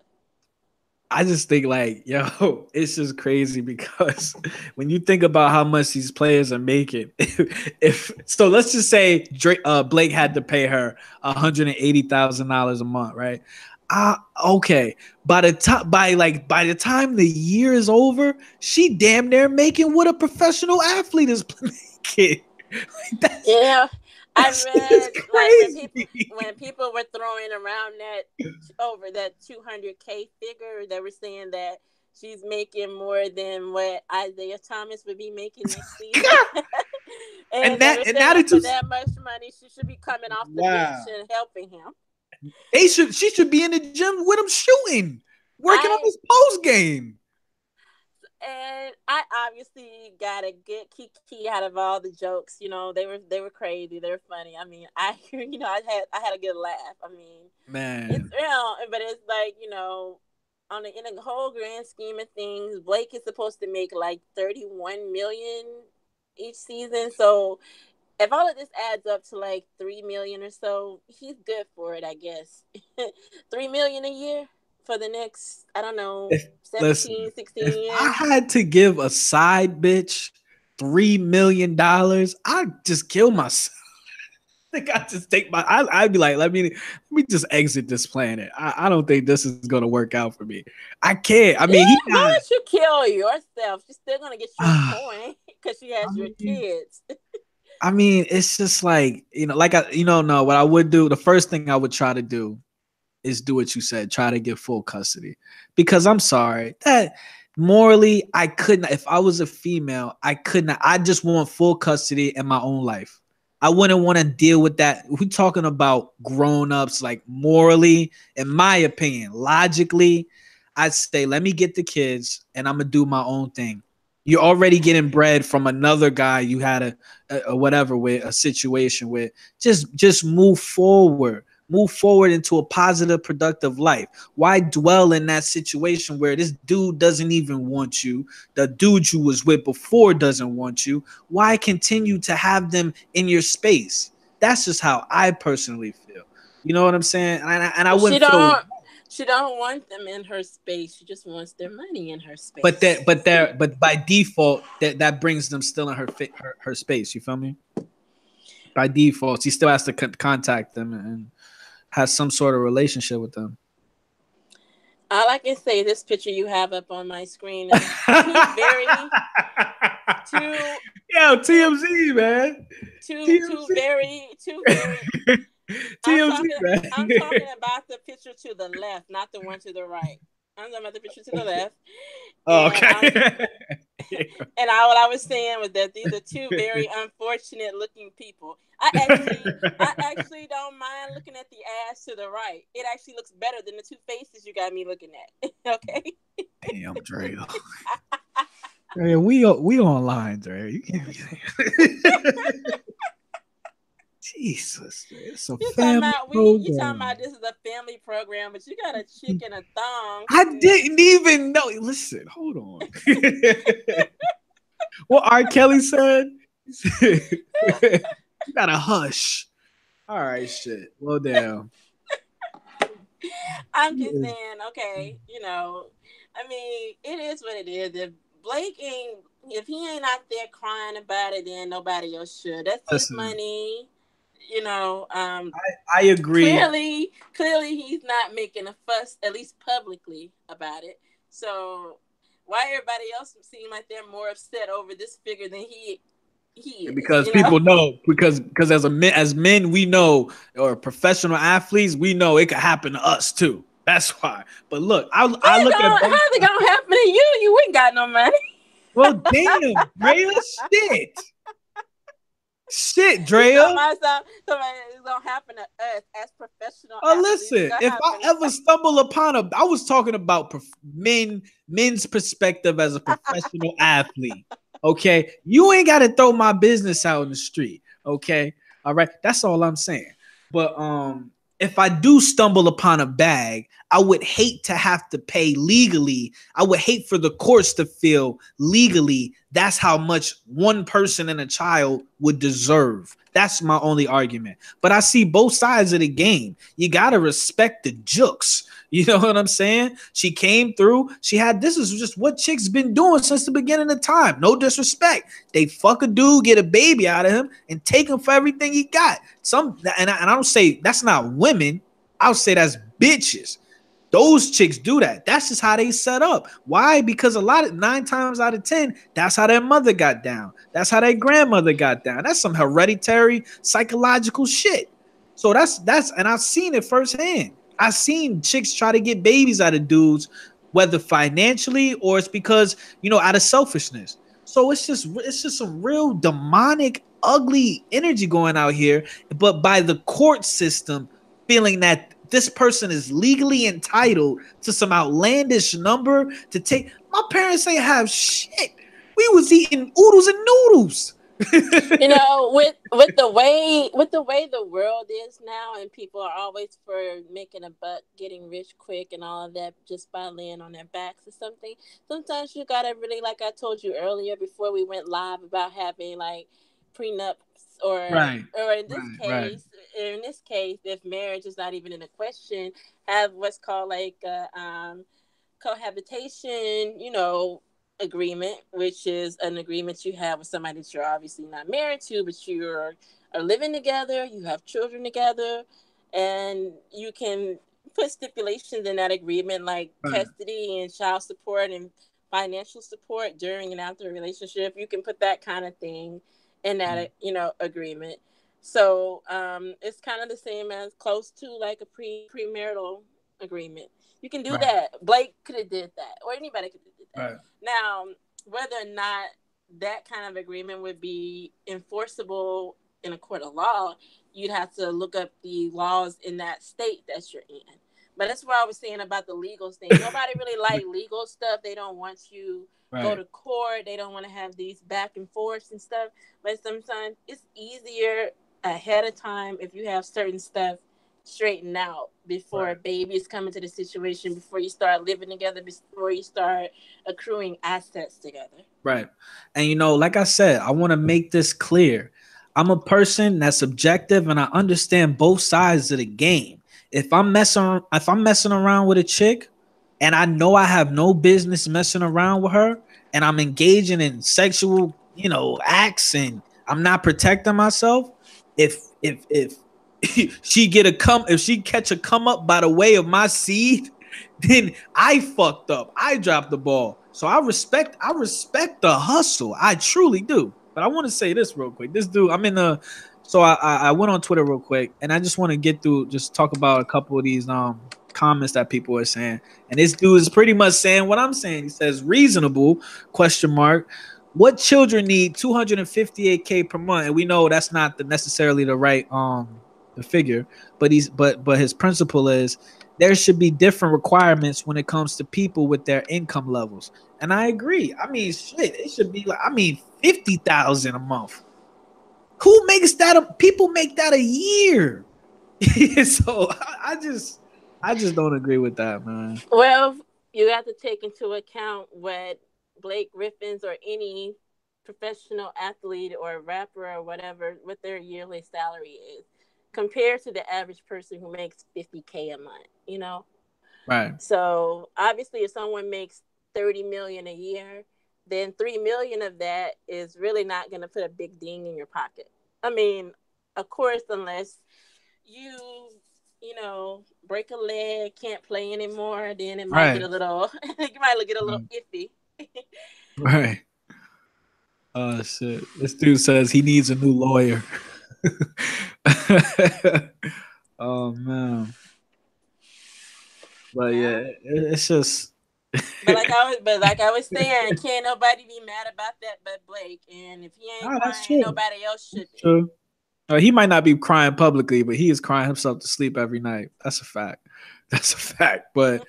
I just think like, yo, it's just crazy because when you think about how much these players are making, if so, let's just say Blake had to pay her $180,000 a month, right? Okay. By the time the year is over, she damn near making what a professional athlete is making. Like Yeah, I that's read like crazy. when people were throwing around that over that 200K figure, they were saying that she's making more than what Isaiah Thomas would be making next season. and And they that were and saying now that that for you that much money, she should be coming off the bench wow. and helping him. She should be in the gym with him shooting, working on I his post game. and I obviously got a good kiki out of all the jokes. They were crazy. They were funny. I mean, I had a good laugh. I mean, it's Man, real, but it's like in the whole grand scheme of things, Blake is supposed to make like 31 million each season. So if all of this adds up to like 3 million or so, he's good for it, I guess. 3 million a year for the next, I don't know, if listen, 17, if 16 I years. had to give a side bitch $3 million, I'd just kill myself. I think I just take I'd be like, let me just exit this planet. I don't think this is gonna work out for me. I can't. I Yeah, mean, he why got. would you kill yourself? She's still gonna get your I coin because she has your mean, kids. I mean, it's just like like no. What I would do, the first thing I would try to do is do what you said, try to get full custody. Because I'm sorry, that morally, I couldn't, if I was a female, I couldn't, I just want full custody in my own life. I wouldn't want to deal with that. We're talking about grown-ups, like morally, in my opinion, logically, I'd say, let me get the kids and I'm gonna do my own thing. You're already getting bread from another guy you had a whatever with, a situation with. Just move forward into a positive, productive life. Why dwell in that situation where this dude doesn't even want you, the dude you was with before doesn't want you? Why continue to have them in your space? That's just how I personally feel. You know what I'm saying? And I Well, she wouldn't feel, don't. She don't want them in her space. She just wants their money in her but space. but by default, that brings them still in her space. You feel me? By default, she still has to contact them and has some sort of relationship with them. All I can say, this picture you have up on my screen is two, Yo, two, TMZ, man. two very. TMZ. I'm TMZ, talking. man. I'm talking about the picture to the left, not the one to the right. I'm talking about the picture to the left, Oh, and okay. what I was saying was that these are two very unfortunate looking people. I actually don't mind looking at the ass to the right. It actually looks better than the two faces you got me looking at. Okay. Damn, Dre. Dre, we online, Dre. You can't be Jesus, Dre. It's a family You talking program. about this is a family program, but you got a chick in a thong I sitting there. didn't even know. Listen, hold on. What R. Kelly said? You gotta hush. All right, shit. Well, damn. I'm just saying, okay, I mean, it is what it is. If he ain't out there crying about it, then nobody else should. That's his Listen, money. You know, um, I agree. clearly he's not making a fuss, at least publicly, about it. So why everybody else seem like they're more upset over this figure than he he is, Because people know, because as men we know, or professional athletes, we know it could happen to us too. That's why. But look, I look at both How's it sides. gonna happen to you? You ain't got no money. Well, damn, Drea, shit, Drea. Somebody it's gonna happen to us as professional athletes. It's Listen, gonna if I happen. ever stumble upon I was talking about men's perspective as a professional athlete. Okay, you ain't got to throw my business out in the street. Okay, all right, that's all I'm saying. But if I do stumble upon a bag, I would hate to have to pay legally. I would hate for the courts to feel legally that's how much one person and a child would deserve. That's my only argument. But I see both sides of the game. You gotta respect the jooks. You know what I'm saying? She came through. She had this is just what chicks been doing since the beginning of time. No disrespect. They fuck a dude, get a baby out of him, and take him for everything he got. And I don't say that's not women. I'll say that's bitches. Those chicks do that. That's just how they set up. Why? Because a lot of 9 times out of 10, that's how their mother got down. That's how their grandmother got down. That's some hereditary psychological shit. So and I've seen it firsthand. I've seen chicks try to get babies out of dudes, whether financially or it's because, out of selfishness. So it's just some real demonic, ugly energy going out here. But by the court system, feeling that this person is legally entitled to some outlandish number to take. My parents ain't have shit. We was eating oodles and noodles. With the way the world is now, and people are always for making a buck, getting rich quick, and all of that just by laying on their backs or something. Sometimes you gotta really, like I told you earlier before we went live, about having like prenups, Right, or in this right, right, case, if marriage is not even in a question, have what's called like cohabitation, agreement, which is an agreement you have with somebody that you're obviously not married to, but are living together, you have children together, and you can put stipulations in that agreement like right. custody and child support and financial support during and after a relationship. You can put that kind of thing in that agreement. So it's kind of the same as close to like a premarital agreement. You can do Right, that. Blake could have did that, or anybody could have did that. right, Now, whether or not that kind of agreement would be enforceable in a court of law, you'd have to look up the laws in that state that you're in. But that's what I was saying about the legal thing. Nobody really like legal stuff. They don't want you go right, to court. They don't want to have these back and forths and stuff. But sometimes it's easier ahead of time if you have certain stuff straightened out before right, babies come into the situation, before you start living together, before you start accruing assets together. right. And like I said, I want to make this clear. I'm a person that's objective and I understand both sides of the game. If I'm messing around with a chick and I know I have no business messing around with her and I'm engaging in sexual, acts and I'm not protecting myself, if if she catch a come up by the way of my seed, then I fucked up. I dropped the ball. So I respect the hustle. I truly do. But I want to say this real quick. This dude, I'm in the so I went on Twitter real quick and I just want to get through, just talk about a couple of these comments that people are saying. And this dude is pretty much saying what I'm saying. He says reasonable question mark. What children need 258K per month? And we know that's not necessarily the right the figure, but his principle is there should be different requirements when it comes to people with their income levels. And I agree. I mean, shit, it should be like 50,000 a month. Who makes that? People make that a year. So I just don't agree with that, man. Well, you have to take into account what Blake Griffin's or any professional athlete or rapper or whatever, what their yearly salary is compared to the average person who makes 50K a month. Right, So obviously, if someone makes 30 million a year, then 3 million of that is really not going to put a big ding in your pocket. I mean, of course, unless you break a leg, can't play anymore, then it might get right, a little you might get a little iffy. right. Oh shit! This dude says he needs a new lawyer. Oh man, but yeah, Well, it's just. but like I was saying, can't nobody be mad about that but Blake. And if he ain't Ah, that's crying, true. nobody else should That's be. true. He might not be crying publicly, but he is crying himself to sleep every night. That's a fact. That's a fact. But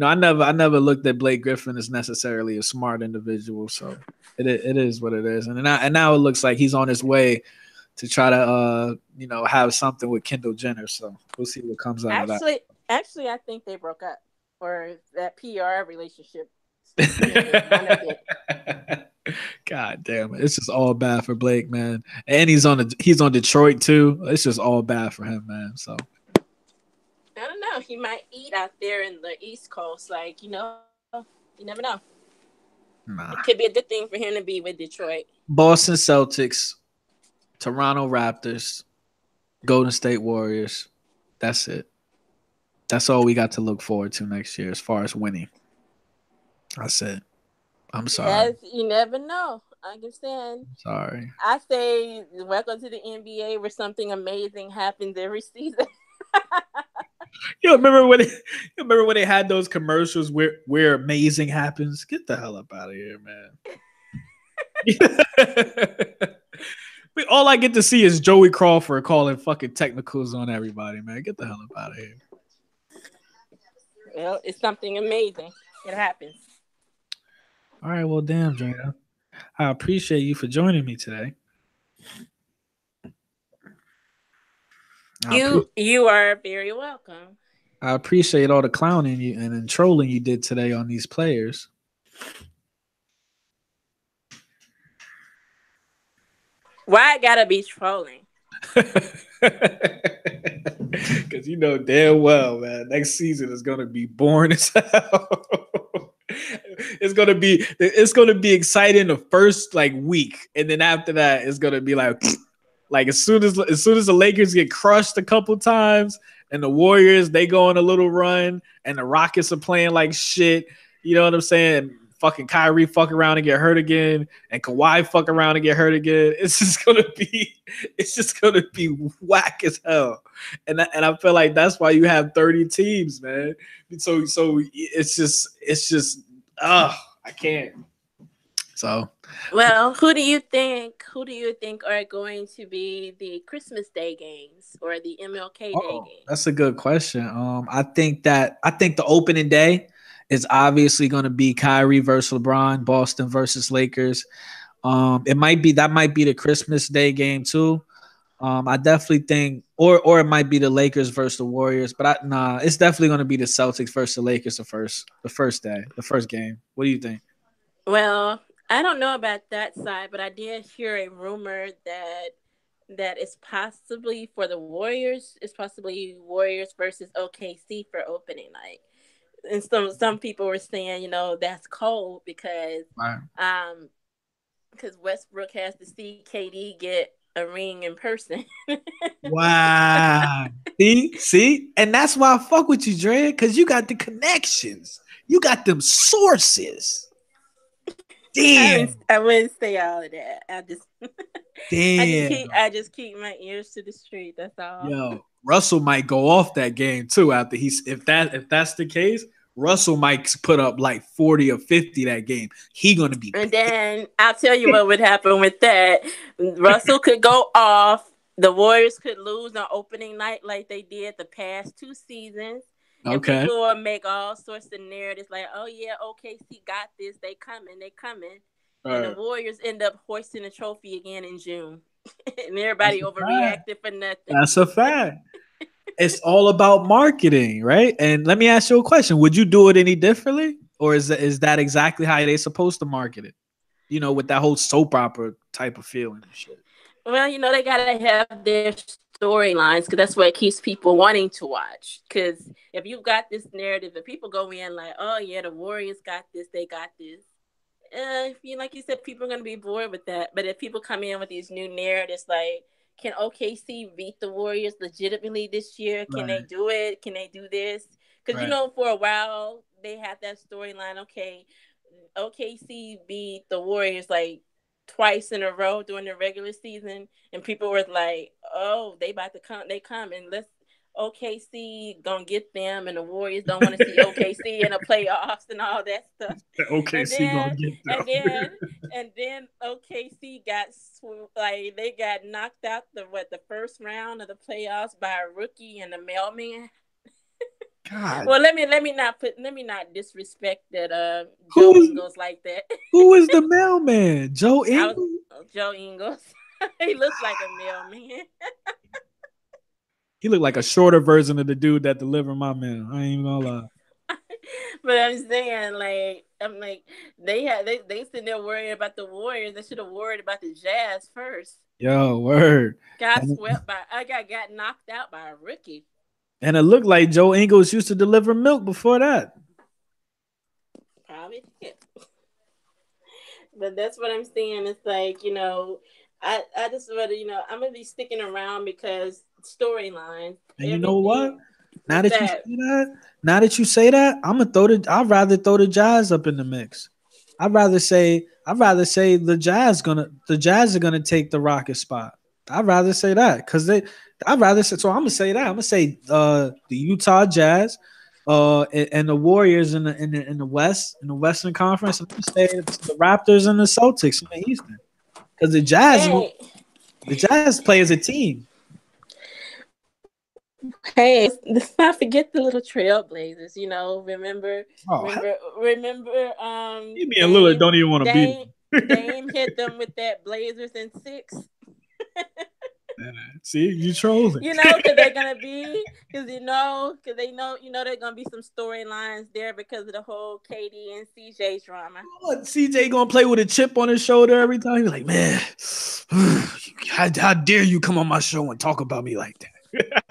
I never looked at Blake Griffin as necessarily a smart individual. So it is what it is. And now it looks like he's on his way to try to have something with Kendall Jenner. So we'll see what comes out of that. Actually, actually, I think they broke up, or that PR relationship ended. One of it. God damn it! It's just all bad for Blake, man. And he's on Detroit too. It's just all bad for him, man. So I don't know. He might eat out there in the East Coast. Like, you never know. It could be nah. a good thing for him to be with Detroit. Boston Celtics, Toronto Raptors, Golden State Warriors. That's it. That's all we got to look forward to next year as far as winning. That's it. I'm sorry. Yes, you never know. I understand. Sorry. I say welcome to the NBA where something amazing happens every season. You remember when you remember when they had those commercials where amazing happens? Get the hell up out of here, man. All I get to see is Joey Crawford calling fucking technicals on everybody, man. Get the hell up out of here. Well, it's something amazing. It happens. All right, well, damn, Drina. I appreciate you for joining me today. I appreciate You are very welcome. I appreciate all the clowning you and trolling you did today on these players. Why I gotta be trolling? Because you know damn well, man, next season is gonna be boring as hell. It's gonna be exciting the first like week, and then after that, it's gonna be like as soon as the Lakers get crushed a couple times, and the Warriors they go on a little run, and the Rockets are playing like shit. You know what I'm saying? Fucking Kyrie fuck around and get hurt again, and Kawhi fuck around and get hurt again. It's just gonna be whack as hell, and I feel like that's why you have 30 teams, man. So it's just I can't. So Well, who do you think are going to be the Christmas Day games or the MLK Day oh, games? that's a good question. I think the opening day is obviously going to be Kyrie versus LeBron, Boston versus Lakers. It might be the Christmas Day game too. I definitely think, or it might be the Lakers versus the Warriors, but it's definitely going to be the Celtics versus the Lakers the first day, the first game. What do you think? Well, I don't know about that side, but I did hear a rumor that it's possibly for the Warriors. It's possibly Warriors versus OKC for opening night. And some people were saying, that's cold Right. um because Westbrook has to see KD get a ring in person. Wow. See, and that's why I fuck with you, Dre, because you got the connections. You got them sources. Damn. I wouldn't say all of that. Damn. I just keep my ears to the street. That's all. Yo, Russell might go off that game too after he's if that's the case, Russell might put up like 40 or 50 that game. He gonna be And then I'll tell you what would happen with that. Russell could go off. The Warriors could lose on opening night like they did the past 2 seasons. And okay. people will make all sorts of narratives like, oh, yeah, OKC got this. They coming. They coming. All And the right. Warriors end up hoisting a trophy again in June. And That's everybody a fact. overreacted for nothing. That's a fact. It's all about marketing, right? And let me ask you a question: would you do it any differently, or is that exactly how they supposed to market it? With that whole soap opera type of feeling and shit. Well, they got to have their storylines because that's what keeps people wanting to watch. Because if you've got this narrative and people go in like, oh, yeah, the Warriors got this, they got this. Like you said, people are going to be bored with that. But if people come in with these new narratives like, can OKC beat the Warriors legitimately this year? Can they Right. do it? Can they do this? Because, Right. for a while, they had that storyline. Okay, OKC beat the Warriors like twice in a row during the regular season, and people were like, "Oh, they about to come. They come, and let's OKC gonna get them, and the Warriors don't want to see OKC in the playoffs and all that stuff." And OKC gonna then, get and them. then, and then OKC got like they got knocked out the first round of the playoffs by a rookie and a mailman. God, Well, let me not disrespect that who Joe is Ingles like that. who is the mailman? Joe I was Ingles? Joe Ingles. He looks like a mailman. He looked like a shorter version of the dude that delivered my mail. I ain't even gonna lie. But I'm saying, like, I'm like, they sitting there worrying about the Warriors. They should have worried about the Jazz first. Yo, word. Got And, swept by. I got knocked out by a rookie. and it looked like Joe Ingles used to deliver milk before that. Probably did. But that's what I'm saying. It's like, I just rather, I'm gonna be sticking around because storyline, And you know what? everything. Now What's that you that? say that, now that you say that, I'd rather throw the Jazz up in the mix. I'd rather say the Jazz are gonna take the Rocket spot. I'd rather say that because I'd rather say, so I'm gonna say that. I'm gonna say the Utah Jazz and the Warriors in the West, in the Western Conference. I'm gonna say the Raptors and the Celtics in the Eastern. Because Hey, the Jazz play as a team. hey, let's not forget the little Trailblazers. Remember, Oh, remember. me and Lillard Dame, don't even want to beat Dame, them. Dame hit them with that Blazers in six. See, you trolling. Because they're gonna be, because they know, there's gonna be some storylines there because of the whole KD and CJ drama. What, CJ gonna play with a chip on his shoulder every time? He's like, man, how dare you come on my show and talk about me like that?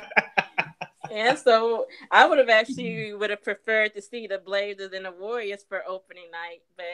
And so I would have preferred to see the Blazers and the Warriors for opening night, but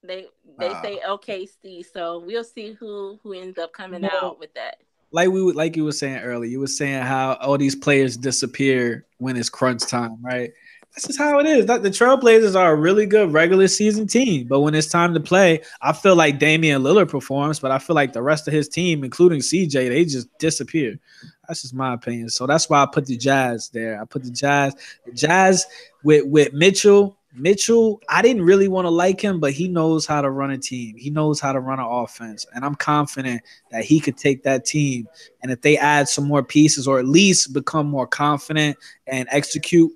they they Uh, say OKC, so we'll see who ends up coming well, out with that. like you were saying earlier, you were saying how all these players disappear when it's crunch time, right? This is how it is. The Trailblazers are a really good regular season team, but when it's time to play, I feel like Damian Lillard performs, but I feel like the rest of his team, including CJ, they just disappear. That's just my opinion. So that's why I put the Jazz there. I put the Jazz with Mitchell. Mitchell, I didn't really want to like him, but he knows how to run a team. He knows how to run an offense, and I'm confident that he could take that team. And if they add some more pieces, or at least become more confident and execute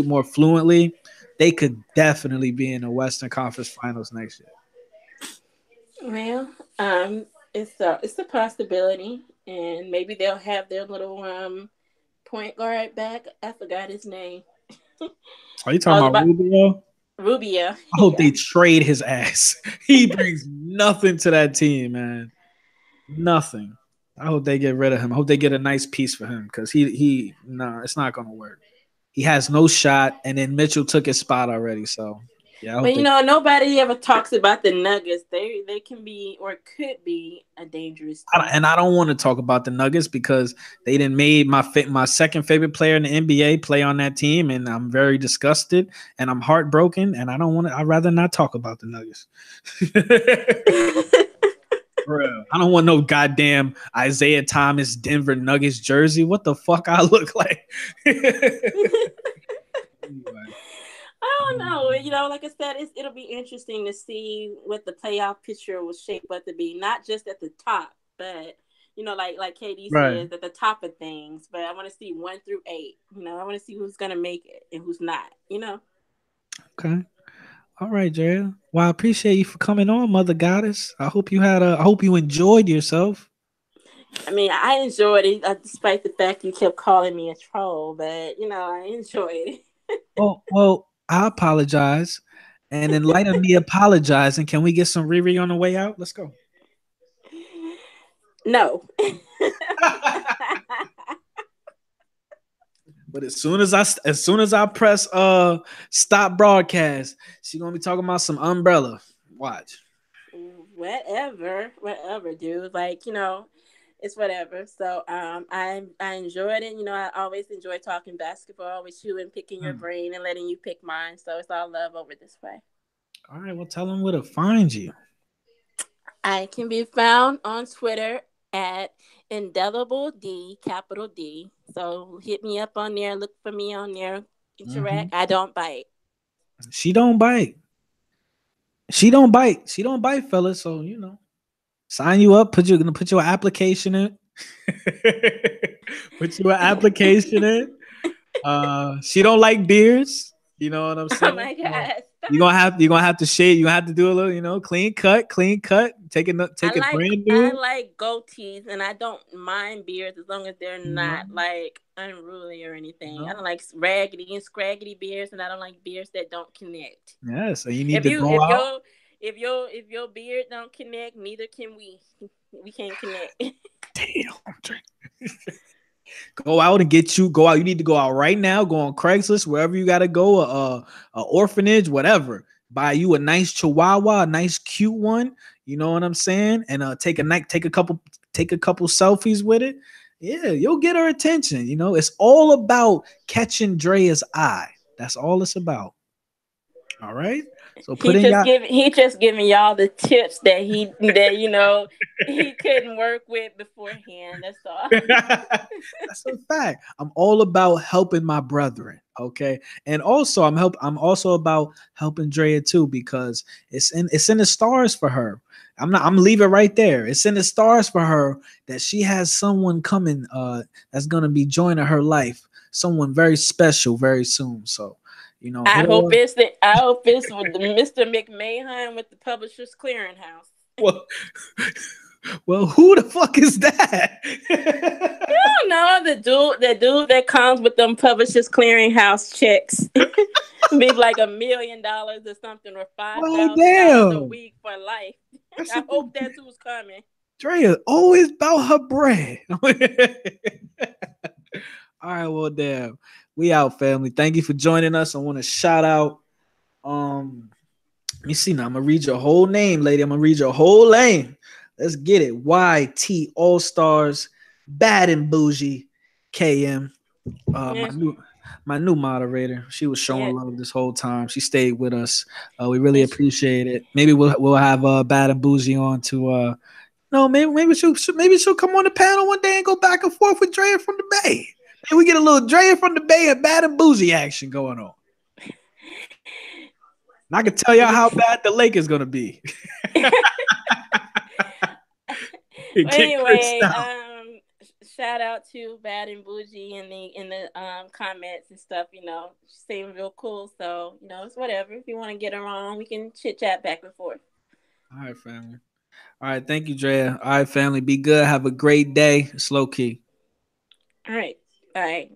more fluently, they could definitely be in the Western Conference Finals next year. Well, it's a possibility, and maybe they'll have their little point guard back. I forgot his name. Are you I talking was about about Rubio? Rubio. I hope Yeah. they trade his ass. He brings nothing to that team, man. Nothing. I hope they get rid of him. I hope they get a nice piece for him because no, it's not gonna work. He has no shot, and then Mitchell took his spot already. So yeah, I hope But they. nobody ever talks about the Nuggets. They can be or could be a dangerous team. And I don't want to talk about the Nuggets because they didn't made my second favorite player in the NBA play on that team, and I'm very disgusted and I'm heartbroken, and I don't want to. I'd rather not talk about the Nuggets. Bro, I don't want no goddamn Isaiah Thomas Denver Nuggets jersey. What the fuck I look like? Anyway. I don't know. Like I said, it'll be interesting to see what the playoff picture will shape up to be. Not just at the top, but like KD Right. says, at the top of things. But I want to see 1 through 8. I want to see who's gonna make it and who's not. Okay. All right, Jaya. Well, I appreciate you for coming on, Mother Goddess. I hope you enjoyed yourself. I mean, I enjoyed it, despite the fact you kept calling me a troll. But I enjoyed it. Well, I apologize. And in light of me apologizing, can we get some Riri on the way out? Let's go. No. But as soon as I press stop broadcast, she's gonna be talking about some umbrella. Watch. Whatever, dude. Like, it's whatever. So I enjoyed it. I always enjoy talking basketball with you and picking your Hmm. brain and letting you pick mine. So it's all love over this way. All right, well, tell them where to find you. I can be found on Twitter at Indelible D, capital D. So hit me up on there. Look for me on there. Mm-hmm. Interact. I don't bite. She don't bite. She don't bite. She don't bite, fellas. So sign you up. Put your application in. Put your application in. She don't like beers. You know what I'm Oh saying? my So God. you're gonna have to shave. You have to do a little, clean cut, clean cut. Take it brand I new. like goatees and I don't mind beards as long as they're You know, not like unruly or you anything. I know. don't like raggedy and scraggly beards and I don't like beards that don't connect. Yeah. So you need If to you go if out. your if your beard don't connect, neither can we. We can't connect. Damn. Go out and get you. Go out. You need to go out right now. Go on Craigslist, wherever you gotta go. A orphanage, whatever. Buy you a nice Chihuahua, a nice cute one. You know what I'm saying? And take a couple selfies with it. Yeah, you'll get her attention. It's all about catching Drea's eye. That's all it's about. All right. So put in your He just giving y'all the tips that he couldn't work with beforehand. That's all. That's a fact. I'm all about helping my brethren. Okay. And also I'm also about helping Drea too, because it's in the stars for her. I'm leaving right there. It's in the stars for her that she has someone coming that's gonna be joining her life, someone very special very soon. So, hit her. I hope it's with Mr. McMahon with the Publishers Clearinghouse. Well, well, who the fuck is that? No, the dude that comes with them Publishers Clearinghouse checks. Be like $1 million or something, or Well, $5,000 a damn. week for life. That's I what hope that's who's coming. Drea always about her bread. All right, well, damn. We out, family. Thank you for joining us. I want to shout out. Let me see now. I'm gonna read your whole name, lady. I'm gonna read your whole name. Let's get it. YT All Stars, Bad and Bougie, KM. My Yes, new moderator. She was showing yes, love this whole time. She stayed with us. We really yes. appreciate it. Maybe we'll have Bad and Bougie on to no, maybe she'll come on the panel one day and go back and forth with Drea from the Bay. Maybe we get a little Drea from the Bay and Bad and Bougie action going on. And I can tell y'all how bad the lake is gonna be. Get Chris Anyway, out. shout out to Bad and Bougie in the comments and stuff. She seemed real cool. So it's whatever. If you want to get her on, we can chit chat back and forth. All right, family. All right, thank you, Drea. All right, family. Be good. Have a great day. Slow key. All right, bye.